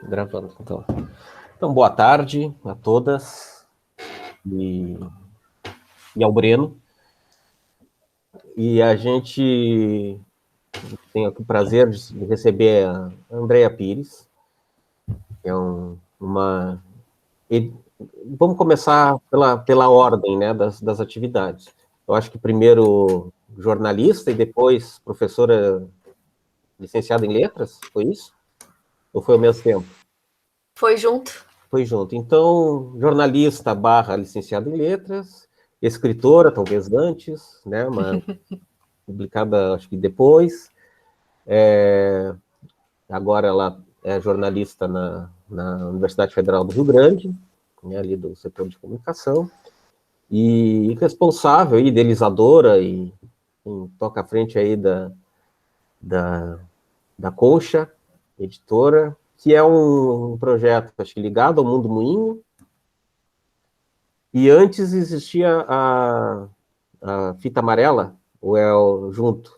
Gravando, então. Então, boa tarde a todas e ao Breno. E a gente tem aqui o prazer de receber a Andrea Pires, que é uma... Vamos começar pela ordem, né, das atividades. Eu acho que primeiro jornalista e depois professora licenciada em letras, foi isso? Ou foi ao mesmo tempo? Foi junto. Foi junto. Então, jornalista barra licenciada em letras, escritora, talvez antes, né, mas publicada acho que depois. Agora ela é jornalista na Universidade Federal do Rio Grande, né, ali do setor de comunicação, e responsável, idealizadora e toca à frente aí da Concha, editora, que é um projeto, acho que ligado ao Mundo Moinho, e antes existia a Fita Amarela, ou é junto?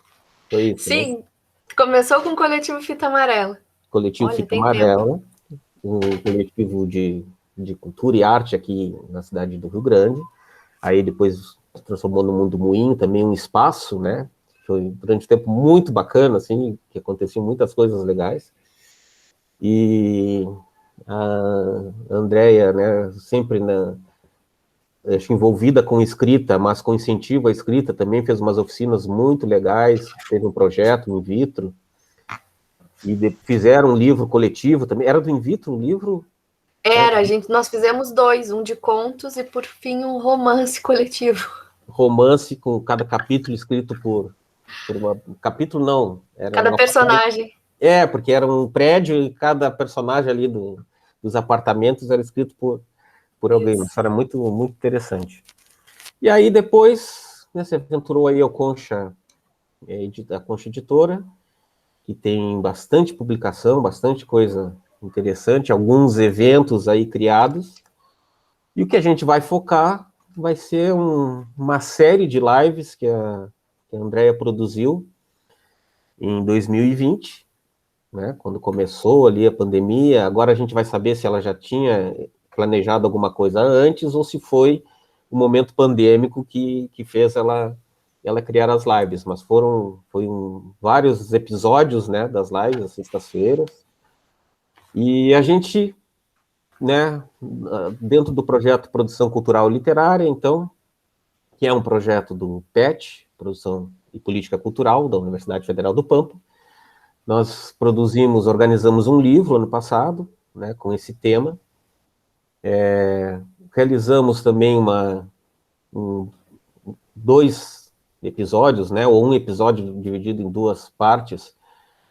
Foi isso, né? Sim, começou com o coletivo Fita Amarela. Coletivo Olha, Fita tem tempo. Amarela, um coletivo de cultura e arte aqui na cidade do Rio Grande. Aí depois se transformou no Mundo Moinho, também um espaço, né? Foi durante um tempo muito bacana, assim, que aconteciam muitas coisas legais. E a Andrea, né, sempre acho, envolvida com escrita, mas com incentivo à escrita, também fez umas oficinas muito legais, teve um projeto in vitro, e fizeram um livro coletivo também. Era do in vitro um livro? Nós fizemos dois, um de contos e por fim um romance coletivo. Romance com cada capítulo escrito por uma... Capítulo não, era Cada uma parte... personagem. Porque era um prédio e cada personagem ali dos apartamentos era escrito por alguém. Uma Isso. história muito, muito interessante. E aí depois, né, se aventurou aí ao Concha, a Concha Editora, que tem bastante publicação, bastante coisa interessante, alguns eventos aí criados. E o que a gente vai focar vai ser uma série de lives que a Andrea produziu em 2020, né, quando começou ali a pandemia. Agora a gente vai saber se ela já tinha planejado alguma coisa antes ou se foi o momento pandêmico que fez ela criar as lives, mas vários episódios, né, das lives, às sextas-feiras, e a gente, né, dentro do projeto Produção Cultural e Literária, então, que é um projeto do PET, Produção e Política Cultural, da Universidade Federal do Pampa. Nós organizamos um livro ano passado, né, com esse tema. Realizamos também dois episódios, né, ou um episódio dividido em duas partes,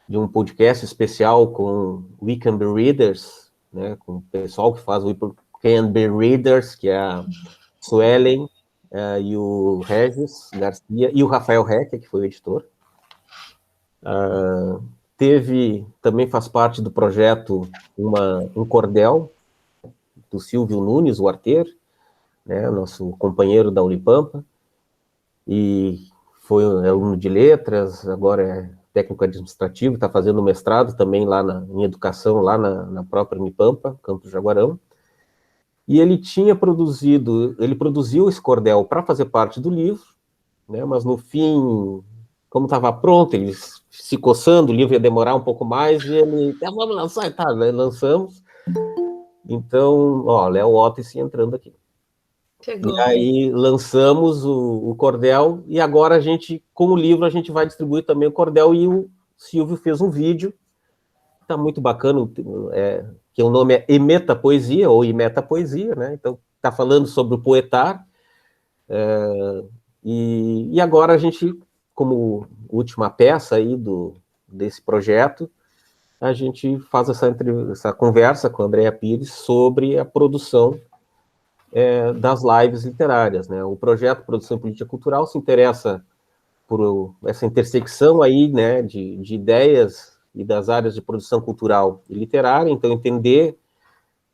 de um podcast especial com We Can Be Readers, né, com o pessoal que faz o We Can Be Readers, que é a Suelen, e o Regis Garcia, e o Rafael Reck, que foi o editor. Também faz parte do projeto um cordel do Silvio Nunes, o arteiro, né, nosso companheiro da Unipampa, e foi aluno de letras, agora é técnico administrativo, está fazendo mestrado também lá em educação, lá na própria Unipampa, Campus Jaguarão. E ele produziu esse cordel para fazer parte do livro, né, mas no fim, como estava pronto, ele se coçando, o livro ia demorar um pouco mais, e ele, vamos lançar, tá, né, lançamos. Então, ó, Léo Otis entrando aqui. Chegou. E aí lançamos o cordel, e agora com o livro, a gente vai distribuir também o cordel, e o Silvio fez um vídeo, tá muito bacana, que o nome é Emeta Poesia, ou Imeta Poesia, né? Então, tá falando sobre o poetar, e agora a gente, como última peça aí desse projeto, a gente faz essa conversa com a Andrea Pires sobre a produção das lives literárias, né? O projeto Produção e Política Cultural se interessa por essa intersecção aí, né, de ideias e das áreas de produção cultural e literária, então entender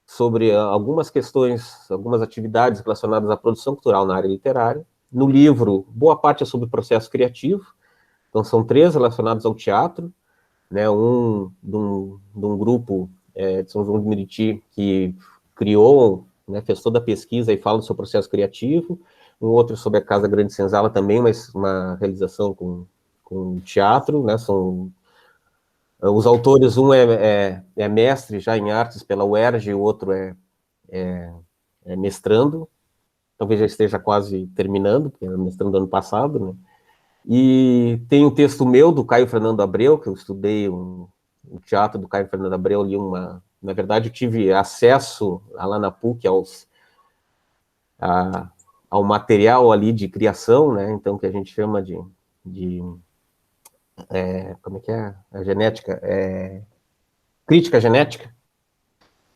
sobre algumas questões, algumas atividades relacionadas à produção cultural na área literária. No livro, boa parte é sobre processo criativo, então são 3 relacionados ao teatro, né, de um grupo de São João de Meriti, que criou, né, fez toda a pesquisa e fala do seu processo criativo. Um outro sobre a Casa Grande Senzala também, mas uma realização com teatro, né? São os autores, um é mestre já em artes pela UERJ, e o outro é mestrando, talvez já esteja quase terminando, porque era mestrando ano passado, né? E tem um texto meu, do Caio Fernando Abreu, que eu estudei o teatro do Caio Fernando Abreu, li na verdade, eu tive acesso lá na PUC ao material ali de criação, né? Então, que a gente chama de como é que é? A genética, crítica genética.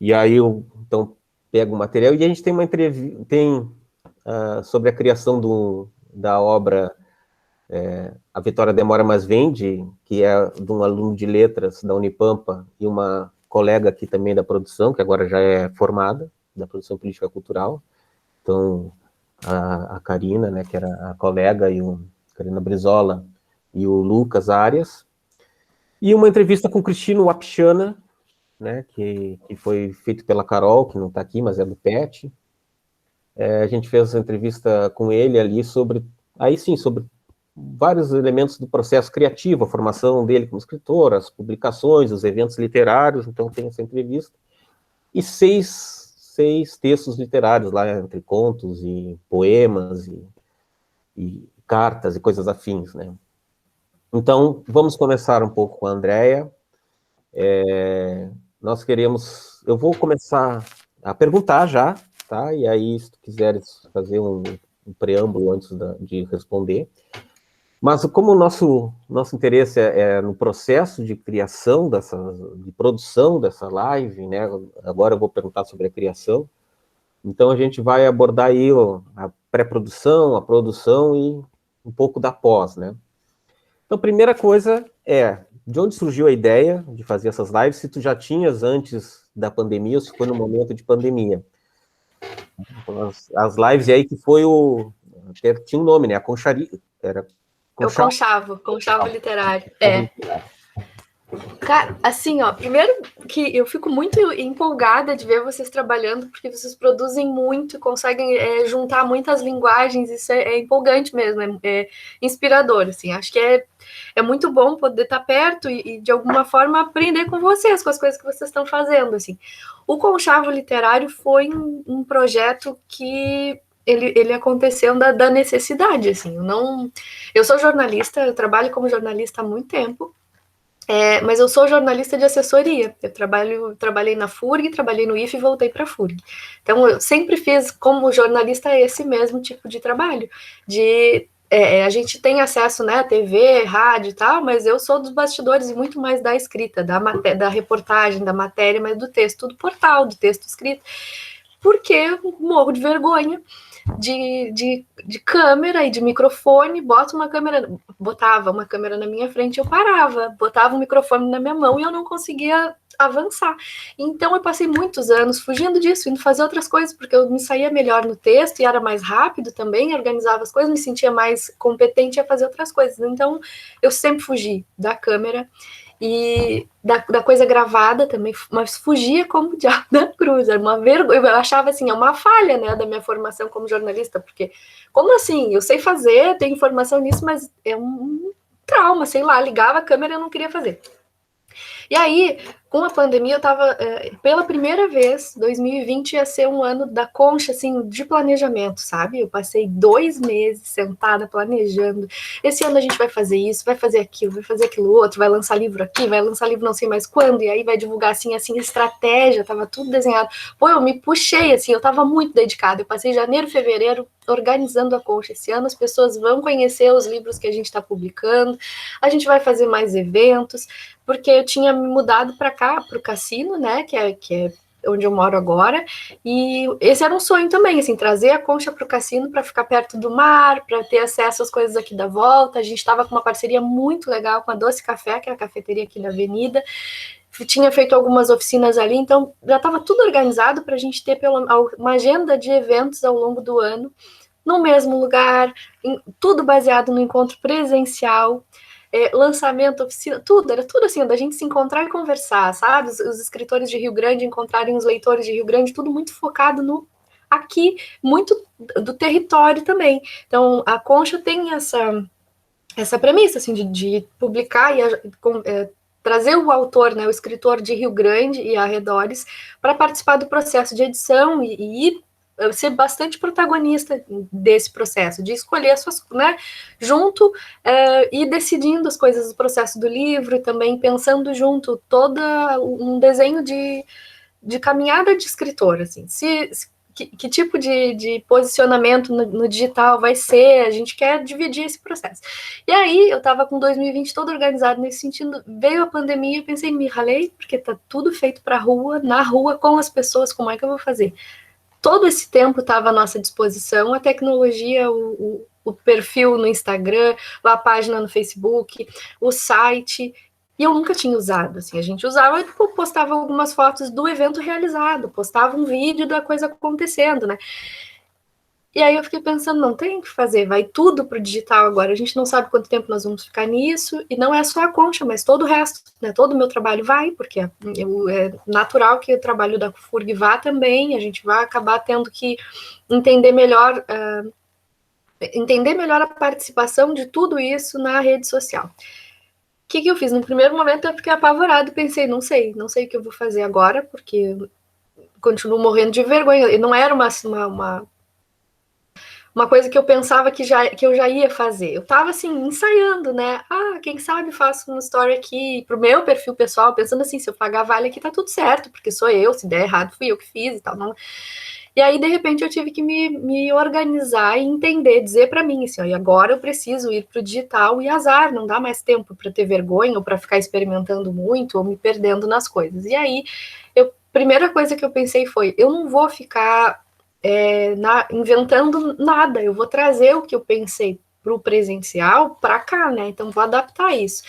E aí eu, então, pego o material e a gente tem uma entrevista, sobre a criação da obra A Vitória Demora Mas Vende, que é de um aluno de letras da Unipampa e uma colega aqui também da produção, que agora já é formada, da produção política cultural. Então, a Karina, né, que era a colega, Karina Brizola, e o Lucas Arias. E uma entrevista com o Cristino Wapichana, né, que foi feito pela Carol, que não está aqui, mas é do PET. A gente fez essa entrevista com ele ali sobre vários elementos do processo criativo, a formação dele como escritor, as publicações, os eventos literários, então tem essa entrevista. E seis textos literários lá, entre contos e poemas e cartas e coisas afins, né? Então, vamos começar um pouco com a Andrea. Eu vou começar a perguntar já, tá? E aí, se tu quiseres fazer um preâmbulo antes de responder. Mas como o nosso interesse é no processo de criação de produção dessa live, né? Agora eu vou perguntar sobre a criação. Então a gente vai abordar aí a pré-produção, a produção e um pouco da pós, né? Então, a primeira coisa de onde surgiu a ideia de fazer essas lives, se tu já tinhas antes da pandemia ou se foi no momento de pandemia. Então, as lives, e aí que foi tinha um nome, né? A Concharia. Era Conchavo literário. Cara, assim, ó, primeiro que eu fico muito empolgada de ver vocês trabalhando, porque vocês produzem muito, conseguem juntar muitas linguagens, isso é empolgante mesmo, é inspirador, assim, acho que é muito bom poder estar perto e, de alguma forma, aprender com vocês, com as coisas que vocês estão fazendo, assim. O Conchavo Literário foi um projeto que ele aconteceu da necessidade, assim, eu sou jornalista, eu trabalho como jornalista há muito tempo, mas eu sou jornalista de assessoria. Eu trabalhei na FURG, trabalhei no IF e voltei para a FURG. Então, eu sempre fiz como jornalista esse mesmo tipo de trabalho. A gente tem acesso, né, a TV, rádio e tal, mas eu sou dos bastidores e muito mais da escrita, da reportagem, da matéria, mas do texto do portal, do texto escrito, porque eu morro de vergonha de câmera e de microfone, botava uma câmera na minha frente, eu parava, botava um microfone na minha mão e eu não conseguia avançar. Então eu passei muitos anos fugindo disso, indo fazer outras coisas, porque eu me saía melhor no texto e era mais rápido também, organizava as coisas, me sentia mais competente a fazer outras coisas. Então eu sempre fugi da câmera e da coisa gravada também, mas fugia como o diabo da cruz, era uma vergonha, eu achava assim, é uma falha, né, da minha formação como jornalista, porque, como assim, eu sei fazer, tenho formação nisso, mas é um trauma, sei lá, ligava a câmera e eu não queria fazer. E aí, com a pandemia, eu estava, pela primeira vez, 2020 ia ser um ano da concha, assim, de planejamento, sabe? Eu passei 2 meses sentada planejando. Esse ano a gente vai fazer isso, vai fazer aquilo outro, vai lançar livro aqui, vai lançar livro não sei mais quando, e aí vai divulgar assim, estratégia, tava tudo desenhado. Pô, eu me puxei, assim, eu tava muito dedicada. Eu passei janeiro, fevereiro organizando a concha. Esse ano as pessoas vão conhecer os livros que a gente está publicando, a gente vai fazer mais eventos, porque eu tinha me mudado para cá, para o Cassino, né, que é onde eu moro agora, e esse era um sonho também, assim, trazer a concha para o Cassino para ficar perto do mar, para ter acesso às coisas aqui da volta. A gente estava com uma parceria muito legal com a Doce Café, que é a cafeteria aqui da Avenida, tinha feito algumas oficinas ali, então já estava tudo organizado para a gente ter uma agenda de eventos ao longo do ano, no mesmo lugar, tudo baseado no encontro presencial. lançamento, oficina, tudo, era tudo assim, da gente se encontrar e conversar, sabe? Os escritores de Rio Grande encontrarem os leitores de Rio Grande, tudo muito focado no aqui, muito do território também. Então, a Concha tem essa premissa, assim, de publicar e trazer o autor, né, o escritor de Rio Grande e arredores, para participar do processo de edição e ser bastante protagonista desse processo, de escolher as suas, né, junto e decidindo as coisas do processo do livro, também pensando junto todo um desenho de caminhada de escritor, assim, que tipo de posicionamento no digital vai ser, a gente quer dividir esse processo. E aí, eu estava com 2020 todo organizado nesse sentido, veio a pandemia, eu pensei, me ralei, porque tá tudo feito para rua, na rua, com as pessoas, como é que eu vou fazer? Todo esse tempo estava à nossa disposição, a tecnologia, o perfil no Instagram, a página no Facebook, o site, e eu nunca tinha usado, assim, a gente usava, tipo, postava algumas fotos do evento realizado, postava um vídeo da coisa acontecendo, né? E aí eu fiquei pensando, não tem o que fazer, vai tudo pro digital agora, a gente não sabe quanto tempo nós vamos ficar nisso, e não é só a Concha, mas todo o resto, né, todo o meu trabalho vai, porque é natural que o trabalho da FURG vá também, a gente vai acabar tendo que entender melhor a participação de tudo isso na rede social. O que eu fiz? No primeiro momento eu fiquei apavorado, pensei, não sei o que eu vou fazer agora, porque continuo morrendo de vergonha, e não era uma coisa que eu pensava que eu já ia fazer. Eu tava assim, ensaiando, né? Quem sabe faço uma story aqui pro meu perfil pessoal, pensando assim, se eu pagar vale aqui tá tudo certo, porque sou eu, se der errado fui eu que fiz e tal. Não. E aí, de repente, eu tive que me organizar e entender, dizer para mim assim, ó, e agora eu preciso ir pro digital e azar, não dá mais tempo para ter vergonha ou para ficar experimentando muito ou me perdendo nas coisas. E aí, primeira coisa que eu pensei foi, eu não vou ficar inventando nada, eu vou trazer o que eu pensei para o presencial para cá, né? Então vou adaptar isso.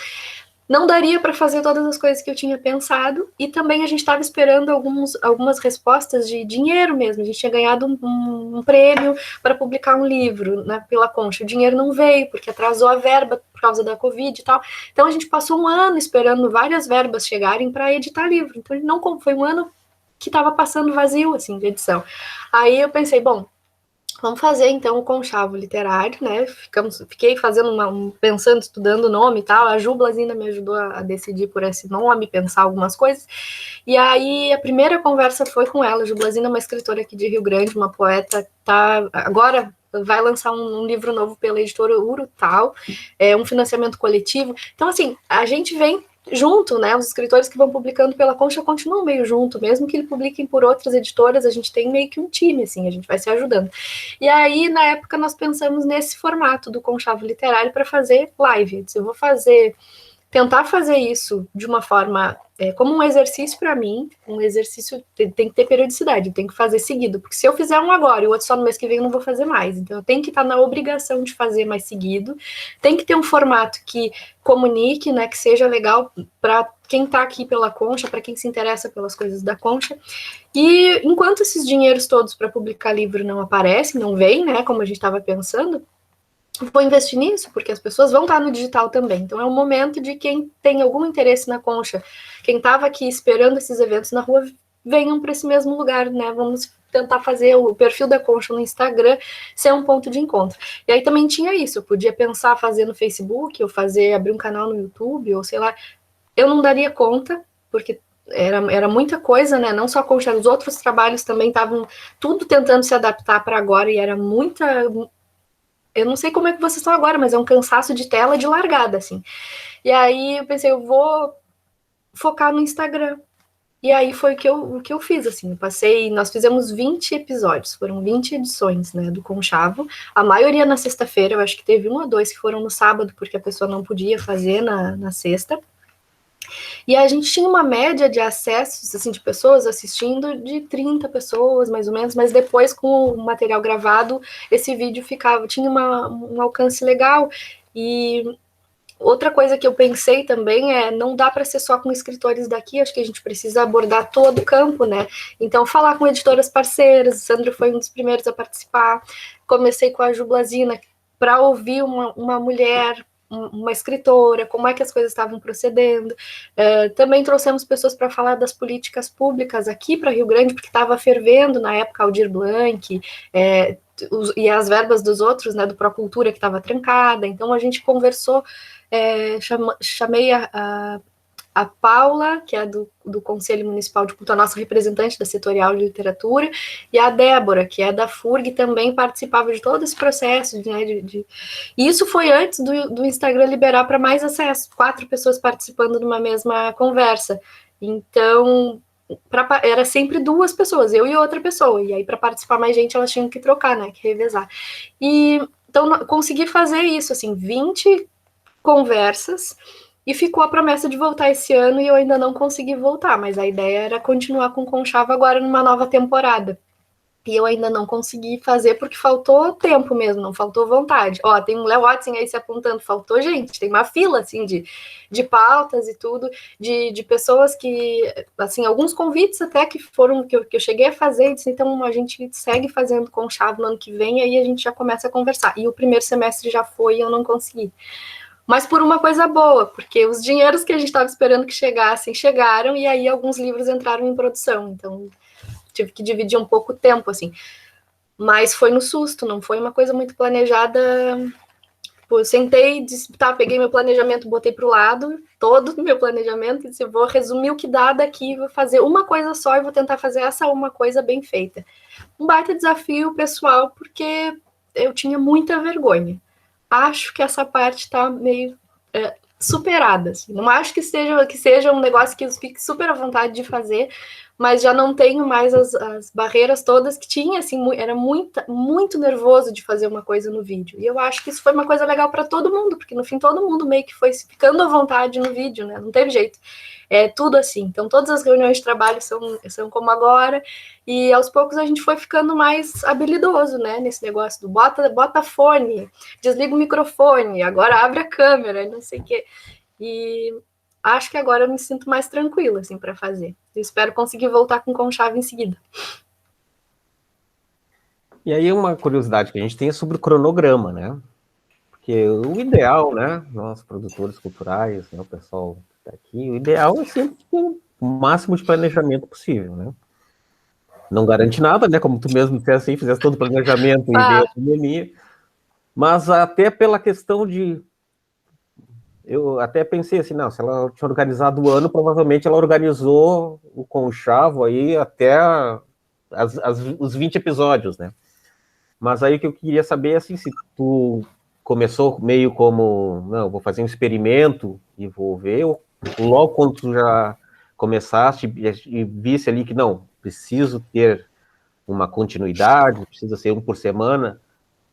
Não daria para fazer todas as coisas que eu tinha pensado, e também a gente estava esperando algumas respostas de dinheiro mesmo. A gente tinha ganhado um prêmio para publicar um livro, né, pela Concha. O dinheiro não veio, porque atrasou a verba por causa da Covid e tal. Então a gente passou um ano esperando várias verbas chegarem para editar livro. Então não foi um ano que estava passando vazio, assim, de edição. Aí eu pensei, bom, vamos fazer então o conchavo literário, né? Fiquei fazendo pensando, estudando o nome e tal. A Ju Blasina me ajudou a decidir por esse nome, pensar algumas coisas. E aí a primeira conversa foi com ela. A Ju Blasina é uma escritora aqui de Rio Grande, uma poeta, agora vai lançar um livro novo pela editora Urutau, um financiamento coletivo. Então, assim, a gente vem junto, né? Os escritores que vão publicando pela Concha continuam meio junto, mesmo que eles publiquem por outras editoras, a gente tem meio que um time, assim, a gente vai se ajudando. E aí, na época, nós pensamos nesse formato do Conchavo Literário para fazer live. Eu vou tentar fazer isso de uma forma como um exercício para mim, um exercício tem que ter periodicidade, tem que fazer seguido, porque se eu fizer um agora e o outro só no mês que vem, eu não vou fazer mais. Então, eu tenho que estar na obrigação de fazer mais seguido, tem que ter um formato que comunique, né, que seja legal para quem está aqui pela Concha, para quem se interessa pelas coisas da Concha. E enquanto esses dinheiros todos para publicar livro não aparecem, não vêm, né, como a gente estava pensando, vou investir nisso, porque as pessoas vão estar no digital também. Então, é um momento de quem tem algum interesse na Concha, quem estava aqui esperando esses eventos na rua, venham para esse mesmo lugar, né? Vamos tentar fazer o perfil da Concha no Instagram ser um ponto de encontro. E aí também tinha isso, eu podia pensar fazer no Facebook, ou abrir um canal no YouTube, ou sei lá. Eu não daria conta, porque era muita coisa, né? Não só a Concha, os outros trabalhos também estavam tudo tentando se adaptar para agora, e era muita. Eu não sei como é que vocês estão agora, mas é um cansaço de tela de largada, assim. E aí eu pensei, eu vou focar no Instagram. E aí foi o que eu fiz, assim. Nós fizemos 20 episódios, foram 20 edições, né, do Conchavo. A maioria na sexta-feira, eu acho que teve 1 ou 2 que foram no sábado, porque a pessoa não podia fazer na sexta. E a gente tinha uma média de acessos, assim, de pessoas assistindo de 30 pessoas, mais ou menos, mas depois, com o material gravado, esse vídeo tinha um alcance legal. E outra coisa que eu pensei também não dá para ser só com escritores daqui, acho que a gente precisa abordar todo o campo, né? Então, falar com editoras parceiras, o Sandro foi um dos primeiros a participar, comecei com a Ju Blasina, para ouvir uma mulher uma escritora, como é que as coisas estavam procedendo. Também trouxemos pessoas para falar das políticas públicas aqui para Rio Grande, porque estava fervendo na época Aldir Blanc, e as verbas dos outros, né, do Procultura, que estava trancada. Então a gente conversou, chamei a Paula, que é do Conselho Municipal de Cultura, nossa representante da Setorial de Literatura, e a Débora, que é da FURG, também participava de todo esse processo. Né, e isso foi antes do Instagram liberar para mais acesso, 4 pessoas participando de uma mesma conversa. Então, era sempre 2 pessoas, eu e outra pessoa, e aí para participar mais gente, elas tinham que trocar, né, que revezar. E então, consegui fazer isso, assim, 20 conversas, e ficou a promessa de voltar esse ano e eu ainda não consegui voltar, mas a ideia era continuar com o Conchavo agora numa nova temporada. E eu ainda não consegui fazer porque faltou tempo mesmo, não faltou vontade. Ó, tem um Léo Watson aí se apontando, faltou gente, tem uma fila, assim, de pautas e tudo, de pessoas que, assim, alguns convites até que foram, que eu cheguei a fazer, disse, então a gente segue fazendo Conchavo no ano que vem, aí a gente já começa a conversar. E o primeiro semestre já foi e eu não consegui. Mas por uma coisa boa, porque os dinheiros que a gente estava esperando que chegassem, chegaram, e aí alguns livros entraram em produção, então tive que dividir um pouco o tempo, assim. Mas foi no susto, não foi uma coisa muito planejada. Pô, eu sentei, disse, tá, peguei meu planejamento, botei para o lado, todo o meu planejamento, e disse, vou resumir o que dá daqui, vou fazer uma coisa só e vou tentar fazer essa uma coisa bem feita. Um baita desafio pessoal, porque eu tinha muita vergonha. Acho que essa parte está meio superada. Assim. Não acho que seja um negócio que eu fique super à vontade de fazer, mas já não tenho mais as barreiras todas que tinha. Assim, era muito nervoso de fazer uma coisa no vídeo. E eu acho que isso foi uma coisa legal para todo mundo, porque no fim todo mundo meio que foi ficando à vontade no vídeo, né? Não teve jeito. É tudo assim. Então todas as reuniões de trabalho são como agora. E aos poucos a gente foi ficando mais habilidoso, né? Nesse negócio do bota fone, desliga o microfone, agora abre a câmera, não sei o quê. E acho que agora eu me sinto mais tranquila, assim, para fazer. Eu espero conseguir voltar com Conchavo em seguida. E aí uma curiosidade que a gente tem é sobre o cronograma, né? Porque o ideal, né? Nós, produtores culturais, né, o pessoal que está aqui, o ideal é sempre ter o máximo de planejamento possível, né? Não garante nada, né? Como tu mesmo disse assim, fizesse todo o planejamento e veio a pandemia. Mas até pela questão de... Eu até pensei assim, não, se ela tinha organizado o ano, provavelmente ela organizou o Conchavo aí até os 20 episódios, né? Mas aí o que eu queria saber é assim, se tu começou meio como, não, vou fazer um experimento e vou ver, ou logo quando tu já começaste e visse ali que não, preciso ter uma continuidade, precisa ser um por semana,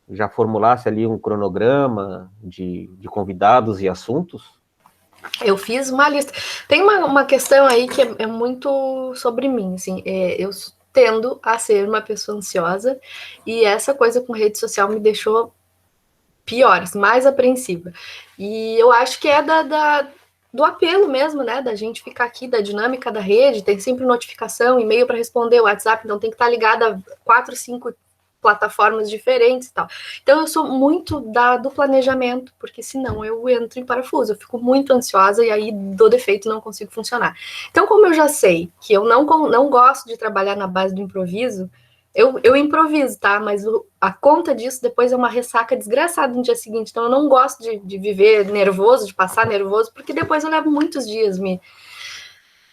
já formulasse ali um cronograma de convidados e assuntos? Eu fiz uma lista. Tem uma questão aí que é muito sobre mim, assim, eu tendo a ser uma pessoa ansiosa, e essa coisa com rede social me deixou pior, assim, mais apreensiva. E eu acho que é do apelo mesmo, né, da gente ficar aqui, da dinâmica da rede, tem sempre notificação, e-mail para responder, WhatsApp, então tem que estar ligada a 4, 5 plataformas diferentes e tal. Então eu sou muito do planejamento, porque senão eu entro em parafuso, eu fico muito ansiosa e aí do defeito não consigo funcionar. Então, como eu já sei que eu não gosto de trabalhar na base do improviso, eu improviso, tá? Mas a conta disso depois é uma ressaca desgraçada no dia seguinte. Então eu não gosto de viver nervoso, de passar nervoso, porque depois eu levo muitos dias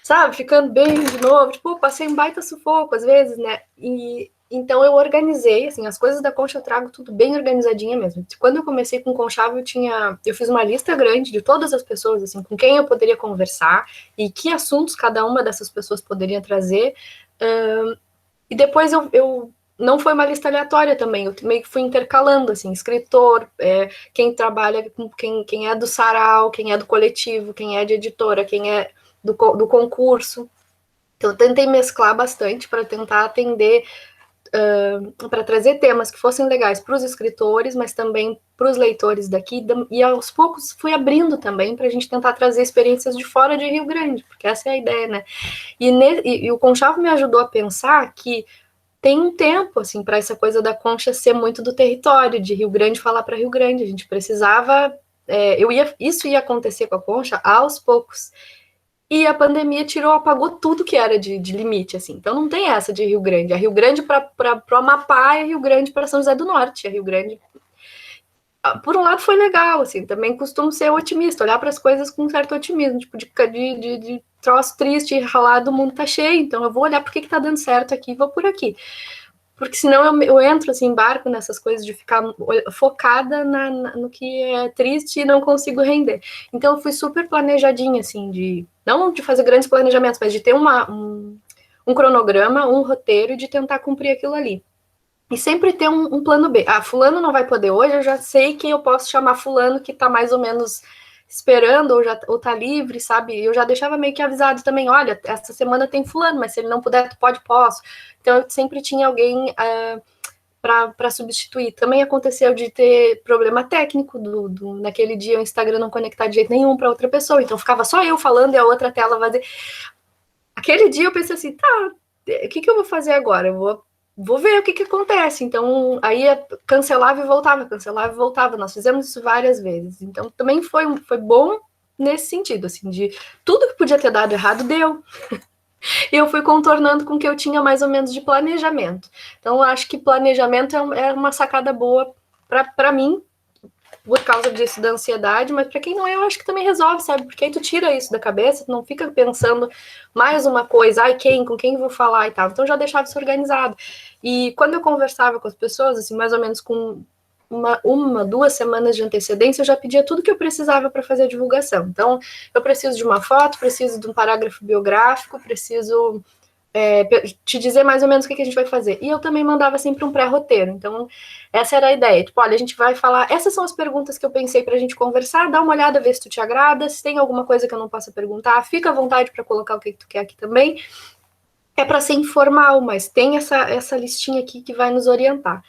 sabe, ficando bem de novo. Tipo, passei um baita sufoco às vezes, né? E então eu organizei, assim, as coisas da Concha eu trago tudo bem organizadinha mesmo. Quando eu comecei com Conchavo, eu fiz uma lista grande de todas as pessoas, assim, com quem eu poderia conversar e que assuntos cada uma dessas pessoas poderia trazer. E depois eu não foi uma lista aleatória também, eu meio que fui intercalando, assim, escritor, quem trabalha com quem é do sarau, quem é do coletivo, quem é de editora, quem é do concurso. Então, eu tentei mesclar bastante para tentar atender, para trazer temas que fossem legais para os escritores, mas também para os leitores daqui, e aos poucos fui abrindo também para a gente tentar trazer experiências de fora de Rio Grande, porque essa é a ideia, né? E o Conchavo me ajudou a pensar que tem um tempo, assim, para essa coisa da Concha ser muito do território, de Rio Grande falar para Rio Grande. A gente precisava isso ia acontecer com a Concha aos poucos. E a pandemia apagou tudo que era de limite, assim. Então não tem essa de Rio Grande. É Rio Grande para o Amapá, é Rio Grande para São José do Norte, é Rio Grande. Por um lado foi legal, assim, também costumo ser otimista, olhar para as coisas com um certo otimismo, tipo, de troço triste, ralado, o mundo tá cheio, então eu vou olhar por que tá dando certo aqui e vou por aqui. Porque senão eu entro, assim, embarco nessas coisas de ficar focada no que é triste e não consigo render. Então eu fui super planejadinha, assim, não de fazer grandes planejamentos, mas de ter um cronograma, um roteiro e de tentar cumprir aquilo ali. E sempre ter um plano B. Ah, fulano não vai poder hoje, eu já sei que eu posso chamar fulano que tá mais ou menos esperando ou tá livre, sabe? Eu já deixava meio que avisado também, olha, essa semana tem fulano, mas se ele não puder, tu posso. Então eu sempre tinha alguém para substituir. Também aconteceu de ter problema técnico naquele dia o Instagram não conectar de jeito nenhum para outra pessoa, então ficava só eu falando e a outra tela vazia. Aquele dia eu pensei assim, tá, o que eu vou fazer agora? Eu vou ver o que acontece. Então, aí cancelava e voltava. Nós fizemos isso várias vezes. Então, também foi bom nesse sentido, assim, de tudo que podia ter dado errado, deu. E eu fui contornando com o que eu tinha mais ou menos de planejamento. Então, eu acho que planejamento é uma sacada boa para mim, por causa disso da ansiedade, mas para quem não é, eu acho que também resolve, sabe? Porque aí tu tira isso da cabeça, tu não fica pensando mais uma coisa, com quem vou falar e tal. Então já deixava isso organizado. E quando eu conversava com as pessoas, assim, mais ou menos com duas semanas de antecedência, eu já pedia tudo que eu precisava para fazer a divulgação. Então, eu preciso de uma foto, preciso de um parágrafo biográfico, preciso te dizer mais ou menos o que a gente vai fazer. E eu também mandava sempre um pré-roteiro. Então, essa era a ideia. Tipo, olha, a gente vai falar, essas são as perguntas que eu pensei pra gente conversar, dá uma olhada, vê se tu te agrada, se tem alguma coisa que eu não possa perguntar, fica à vontade para colocar o que tu quer aqui também. É para ser informal, mas tem essa listinha aqui que vai nos orientar.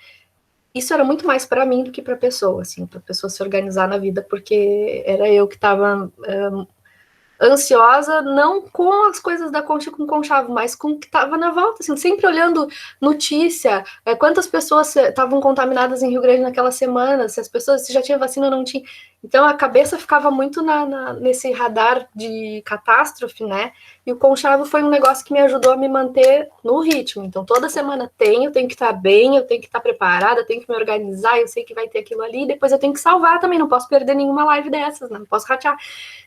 Isso era muito mais para mim do que para a pessoa, assim, para a pessoa se organizar na vida, porque era eu que estava ansiosa, não com as coisas da Concha com Conchavo, mas com o que estava na volta, assim, sempre olhando notícia, quantas pessoas estavam contaminadas em Rio Grande naquela semana, se já tinha vacina ou não tinha. Então a cabeça ficava muito nesse radar de catástrofe, né? E o Conchavo foi um negócio que me ajudou a me manter no ritmo. Então toda semana eu tenho que estar bem, eu tenho que estar preparada, eu tenho que me organizar, eu sei que vai ter aquilo ali, e depois eu tenho que salvar também, não posso perder nenhuma live dessas, né? Não posso ratear.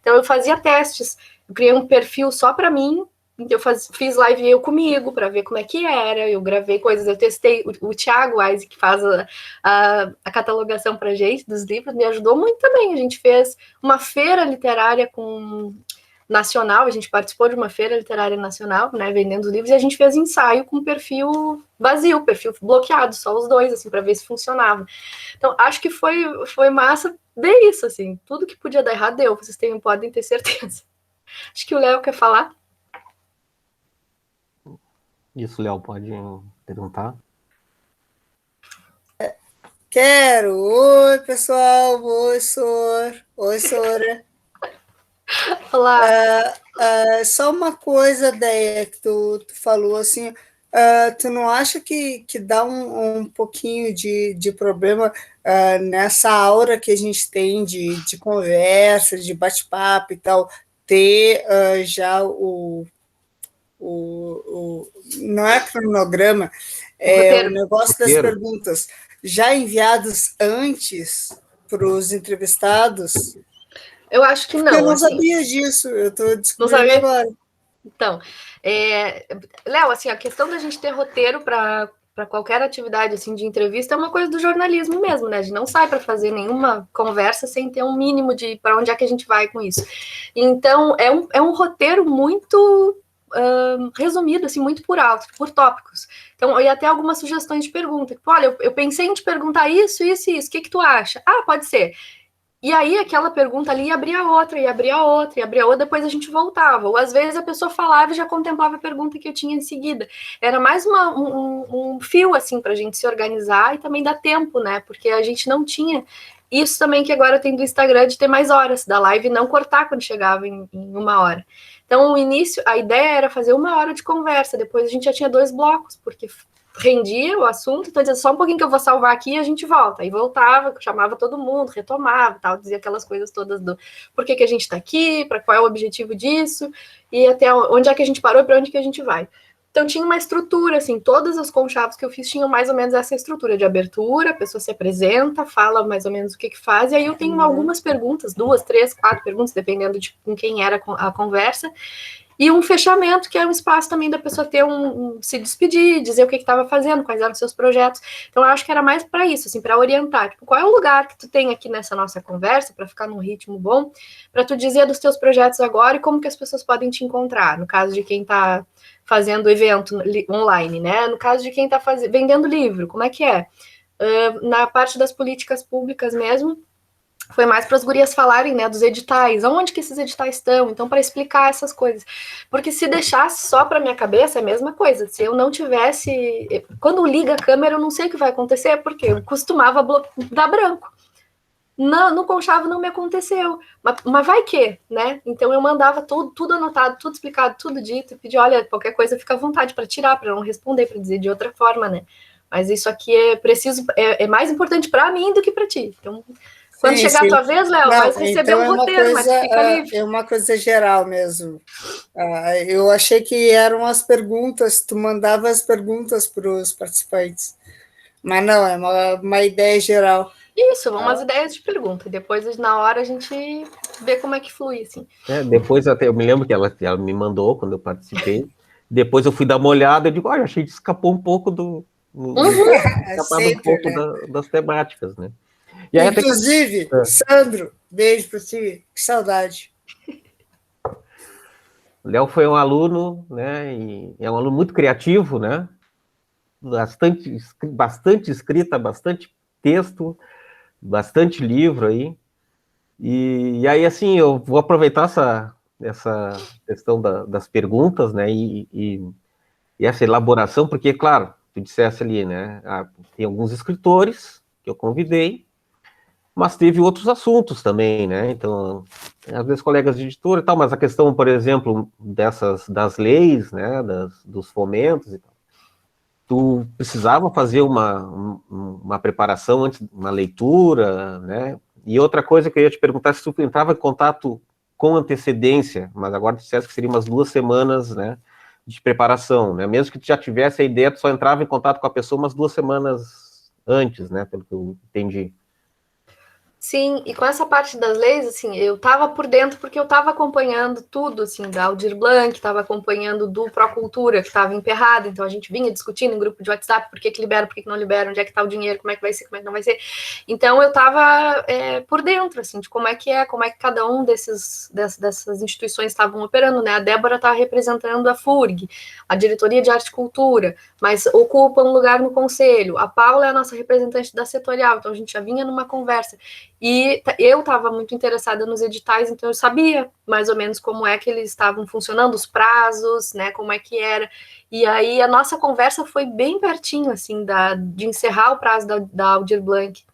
Então eu fazia testes, eu criei um perfil só para mim, eu fiz live eu comigo para ver como é que era, eu gravei coisas, eu testei, o Thiago Wise, que faz a catalogação para gente dos livros, me ajudou muito também. A gente fez uma feira literária nacional, a gente participou de uma feira literária nacional, né, vendendo os livros, e a gente fez ensaio com perfil vazio, perfil bloqueado, só os dois, assim, para ver se funcionava. Então, acho que foi massa ver isso, assim, tudo que podia dar errado deu, vocês podem ter certeza. Acho que o Léo quer falar. Isso, Léo, pode perguntar? Quero. Oi, pessoal. Oi, Sor. Oi, Sora. Olá. Só uma coisa, Deia, que tu falou assim, tu não acha que dá um pouquinho de problema nessa aura que a gente tem de conversa, de bate-papo e tal, ter já não é cronograma, o negócio das perguntas já enviadas antes para os entrevistados? Eu acho que não. Eu não sabia disso, eu estou descobrindo agora. Então, Léo, assim, a questão da gente ter roteiro para qualquer atividade assim de entrevista é uma coisa do jornalismo mesmo, né? A gente não sai para fazer nenhuma conversa sem ter um mínimo de para onde é que a gente vai com isso. Então, é um roteiro muito resumido, assim, muito por alto, por tópicos. Então, eu ia até algumas sugestões de pergunta. Tipo, olha, eu pensei em te perguntar isso, isso e isso. O que tu acha? Ah, pode ser. E aí, aquela pergunta ali abria outra, e abria outra, e abria outra, depois a gente voltava. Ou às vezes a pessoa falava e já contemplava a pergunta que eu tinha em seguida. Era mais um fio, assim, para a gente se organizar e também dar tempo, né? Porque a gente não tinha isso também que agora tem do Instagram, de ter mais horas da live e não cortar quando chegava em uma hora. Então, o início, a ideia era fazer 1 hora de conversa, depois a gente já tinha 2 blocos, porque rendia o assunto, então dizia, só um pouquinho que eu vou salvar aqui e a gente volta. Aí voltava, chamava todo mundo, retomava, tal, dizia aquelas coisas todas do por que a gente está aqui, para qual é o objetivo disso, e até onde é que a gente parou e para onde que a gente vai. Então tinha uma estrutura, assim, todas as conchavos que eu fiz tinham mais ou menos essa estrutura de abertura, a pessoa se apresenta, fala mais ou menos o que faz, e aí eu tenho algumas perguntas, 2, 3, 4 perguntas, dependendo de com quem era a conversa, e um fechamento, que é um espaço também da pessoa ter se despedir, dizer o que estava fazendo, quais eram os seus projetos. Então, eu acho que era mais para isso, assim, para orientar. Tipo, qual é o lugar que tu tem aqui nessa nossa conversa, para ficar num ritmo bom, para tu dizer dos teus projetos agora e como que as pessoas podem te encontrar, no caso de quem está fazendo evento online, né? No caso de quem está vendendo livro, como é que é? Na parte das políticas públicas mesmo, foi mais para as gurias falarem, né, dos editais, onde que esses editais estão, então para explicar essas coisas, porque se deixasse só para minha cabeça é a mesma coisa, se eu não tivesse, quando liga a câmera eu não sei o que vai acontecer, porque eu costumava dar branco, no Conchavo não me aconteceu, mas vai que, né, então eu mandava tudo anotado, tudo explicado, tudo dito, e pedi, olha, qualquer coisa fica à vontade para tirar, para não responder, para dizer de outra forma, né, mas isso aqui é mais importante para mim do que para ti, então... Quando chegar a tua vez, Léo, vai receber então um roteiro, mas fica livre. É uma coisa geral mesmo. Eu achei que eram as perguntas, tu mandava as perguntas para os participantes. Mas não, é uma ideia geral. Isso, umas ideias de pergunta. Depois, na hora, a gente vê como é que flui, assim. Depois até eu me lembro que ela me mandou quando eu participei. Depois eu fui dar uma olhada, eu digo, olha, achei que escapou um pouco Sempre, um pouco, né? das temáticas, né? E aí, inclusive, Sandro, beijo para ti, que saudade. O Léo foi um aluno, né? E é um aluno muito criativo, né? Bastante escrita, bastante texto, bastante livro aí. E aí, assim, eu vou aproveitar essa questão das perguntas, né? E essa elaboração, porque, claro, tu disseste ali, né? Tem alguns escritores que eu convidei, mas teve outros assuntos também, né? Então, às vezes colegas de editora e tal, mas a questão, por exemplo, das leis, né? Dos fomentos e tal. Tu precisava fazer uma preparação antes, uma leitura, né? E outra coisa que eu ia te perguntar, se tu entrava em contato com antecedência, mas agora tu disseste que seria umas 2 semanas, né? De preparação, né? Mesmo que tu já tivesse a ideia, tu só entrava em contato com a pessoa umas 2 semanas antes, né? Pelo que eu entendi. Sim, e com essa parte das leis, assim, eu estava por dentro porque eu estava acompanhando tudo, assim, da Aldir Blanc, estava acompanhando do Procultura, que estava emperrado, então a gente vinha discutindo em grupo de WhatsApp, por que libera, por que não libera, onde é que está o dinheiro, como é que vai ser, como é que não vai ser. Então eu estava por dentro, assim, de como é que cada um dessas instituições estavam operando, né? A Débora estava representando a FURG, a Diretoria de Arte e Cultura, mas ocupa um lugar no conselho. A Paula é a nossa representante da setorial, então a gente já vinha numa conversa. E eu estava muito interessada nos editais, então eu sabia mais ou menos como é que eles estavam funcionando, os prazos, né, como é que era. E aí a nossa conversa foi bem pertinho, assim, de encerrar o prazo da Aldir Blanc.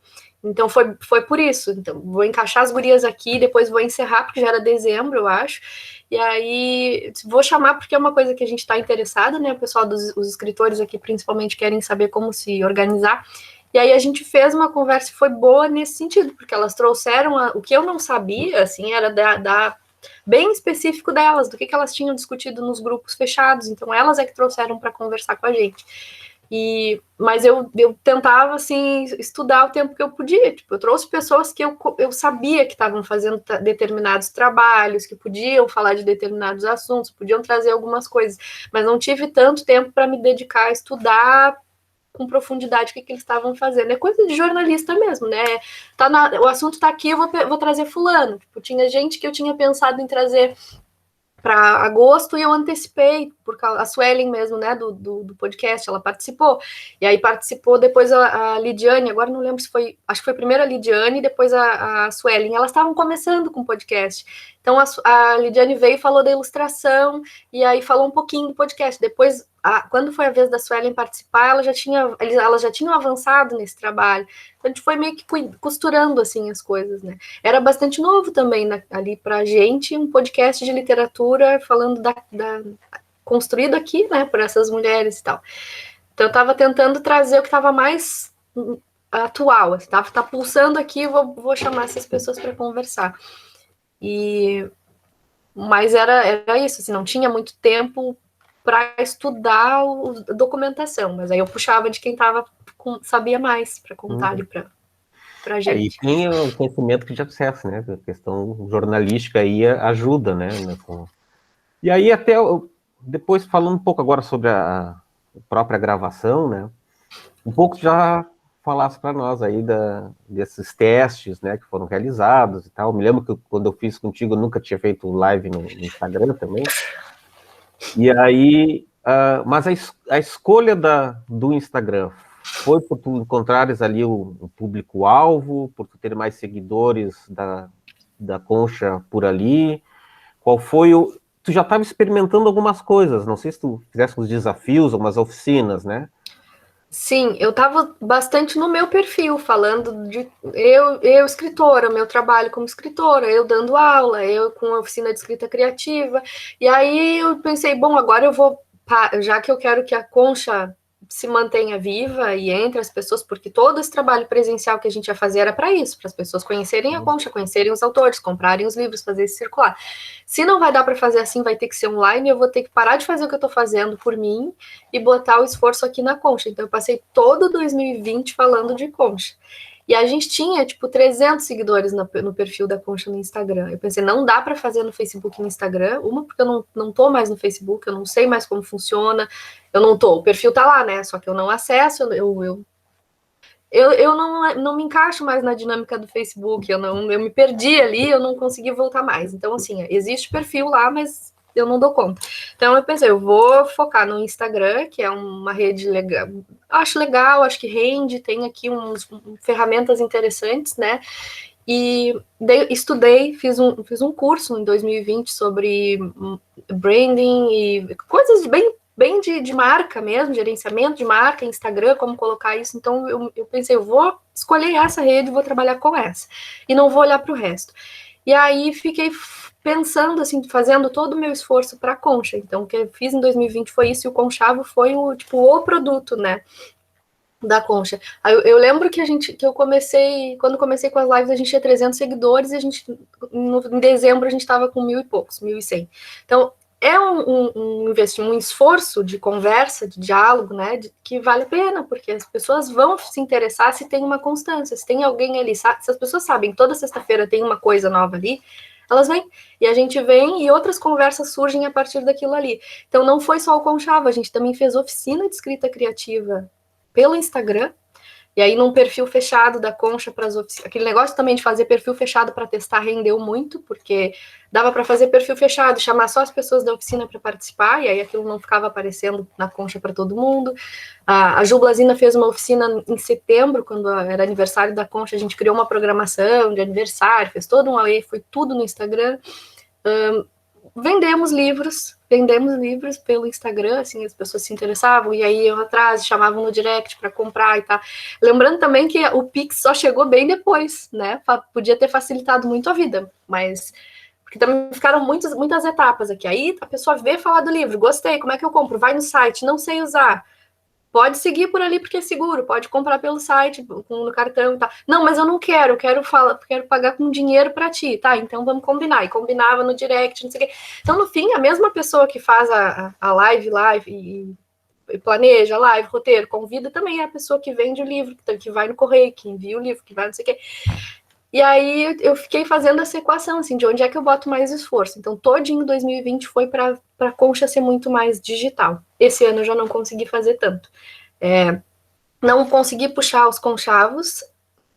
Então foi por isso. Então, vou encaixar as gurias aqui, depois vou encerrar, porque já era dezembro, eu acho. E aí vou chamar, porque é uma coisa que a gente está interessado, né? O pessoal os escritores aqui, principalmente, querem saber como se organizar. E aí a gente fez uma conversa e foi boa nesse sentido, porque elas trouxeram o que eu não sabia, assim, era bem específico delas, do que elas tinham discutido nos grupos fechados. Então elas é que trouxeram para conversar com a gente. Mas eu tentava, assim, estudar o tempo que eu podia. Tipo, eu trouxe pessoas que eu sabia que estavam fazendo determinados trabalhos, que podiam falar de determinados assuntos, podiam trazer algumas coisas, mas não tive tanto tempo para me dedicar a estudar com profundidade o que eles estavam fazendo. É coisa de jornalista mesmo, né? O assunto está aqui, eu vou trazer fulano. Tipo, tinha gente que eu tinha pensado em trazer para agosto e eu antecipei, porque a Suelen mesmo, né, do podcast, ela participou, e aí participou depois a Lidiane, agora não lembro se foi, acho que foi primeiro a Lidiane e depois a Suelen, elas estavam começando com o podcast, então a Lidiane veio e falou da ilustração, e aí falou um pouquinho do podcast, depois, quando foi a vez da Suelen participar, elas já tinham avançado nesse trabalho, então a gente foi meio que costurando, assim, as coisas, né, era bastante novo também, ali pra gente, um podcast de literatura falando construído aqui, né, por essas mulheres e tal. Então, eu estava tentando trazer o que estava mais atual. Tá pulsando aqui, vou chamar essas pessoas para conversar. Mas era isso, assim, não tinha muito tempo para estudar a documentação, mas aí eu puxava de quem sabia mais para contar ali para E gente. tem o conhecimento que de acesso, né? A questão jornalística aí ajuda, né? E aí até depois falando um pouco agora sobre a própria gravação, né? Um pouco já falasse para nós aí desses testes, né, que foram realizados e tal. Me lembro que quando eu fiz contigo, eu nunca tinha feito live no Instagram também. E aí, mas a escolha do Instagram foi por tu encontrares ali o público-alvo, por tu ter mais seguidores da Concha por ali? Qual foi o... Tu já estava experimentando algumas coisas, não sei se tu fizesse uns desafios, algumas oficinas, né? Sim, eu estava bastante no meu perfil, falando de eu escritora, meu trabalho como escritora, eu dando aula, eu com a oficina de escrita criativa. E aí eu pensei, bom, agora eu vou, já que eu quero que a Concha se mantenha viva e entre as pessoas, porque todo esse trabalho presencial que a gente ia fazer era para isso, para as pessoas conhecerem a Concha, conhecerem os autores, comprarem os livros, fazer isso circular. Se não vai dar para fazer assim, vai ter que ser online, eu vou ter que parar de fazer o que eu estou fazendo por mim e botar o esforço aqui na Concha. Então eu passei todo 2020 falando de Concha. E a gente tinha, tipo, 300 seguidores no perfil da Concha no Instagram. Eu pensei, não dá para fazer no Facebook e no Instagram. Uma, porque eu não tô mais no Facebook, eu não sei mais como funciona. Eu não tô, o perfil tá lá, né? Só que eu não acesso, eu não me encaixo mais na dinâmica do Facebook, eu me perdi ali, eu não consegui voltar mais. Então, assim, existe perfil lá, mas eu não dou conta. Então, eu pensei, eu vou focar no Instagram, que é uma rede legal, acho que rende, tem aqui ferramentas interessantes, né? E estudei, fiz um curso em 2020 sobre branding e coisas bem de marca mesmo, gerenciamento de marca, Instagram, como colocar isso. Então eu pensei, eu vou escolher essa rede, vou trabalhar com essa. E não vou olhar para o resto. E aí fiquei pensando, assim, fazendo todo o meu esforço para a Concha. Então o que eu fiz em 2020 foi isso, e o Conchavo foi o produto, né? Da Concha. Eu lembro que quando comecei com as lives, a gente tinha 300 seguidores e em dezembro a gente estava com 1.000 e poucos, 1.100. Então, é um esforço de conversa, de diálogo, né, que vale a pena, porque as pessoas vão se interessar se tem uma constância, se tem alguém ali, se as pessoas sabem, toda sexta-feira tem uma coisa nova ali, elas vêm, e a gente vem e outras conversas surgem a partir daquilo ali. Então, não foi só o Conchava, a gente também fez oficina de escrita criativa pelo Instagram, e aí num perfil fechado da Concha para as oficinas. Aquele negócio também de fazer perfil fechado para testar rendeu muito, porque dava para fazer perfil fechado, chamar só as pessoas da oficina para participar, e aí aquilo não ficava aparecendo na Concha para todo mundo. A Ju Blasina fez uma oficina em setembro, quando era aniversário da Concha, a gente criou uma programação de aniversário, fez todo um auê, foi tudo no Instagram. Vendemos livros pelo Instagram, assim, as pessoas se interessavam, e aí iam atrás, chamavam no direct para comprar e tal. Lembrando também que o Pix só chegou bem depois, né? Podia ter facilitado muito a vida, mas porque também ficaram muitas etapas aqui. Aí a pessoa vê falar do livro, gostei, como é que eu compro? Vai no site, não sei usar. Pode seguir por ali porque é seguro, pode comprar pelo site, no cartão e tal. Não, mas eu não quero pagar com dinheiro para ti, tá? Então vamos combinar. E combinava no direct, não sei o quê. Então, no fim, a mesma pessoa que faz a live e planeja a live, roteiro, convida, também é a pessoa que vende o livro, que vai no correio, que envia o livro, que vai não sei o quê. E aí eu fiquei fazendo essa equação, assim, de onde é que eu boto mais esforço. Então, todinho 2020 foi para a Concha ser muito mais digital. Esse ano eu já não consegui fazer tanto. Não consegui puxar os conchavos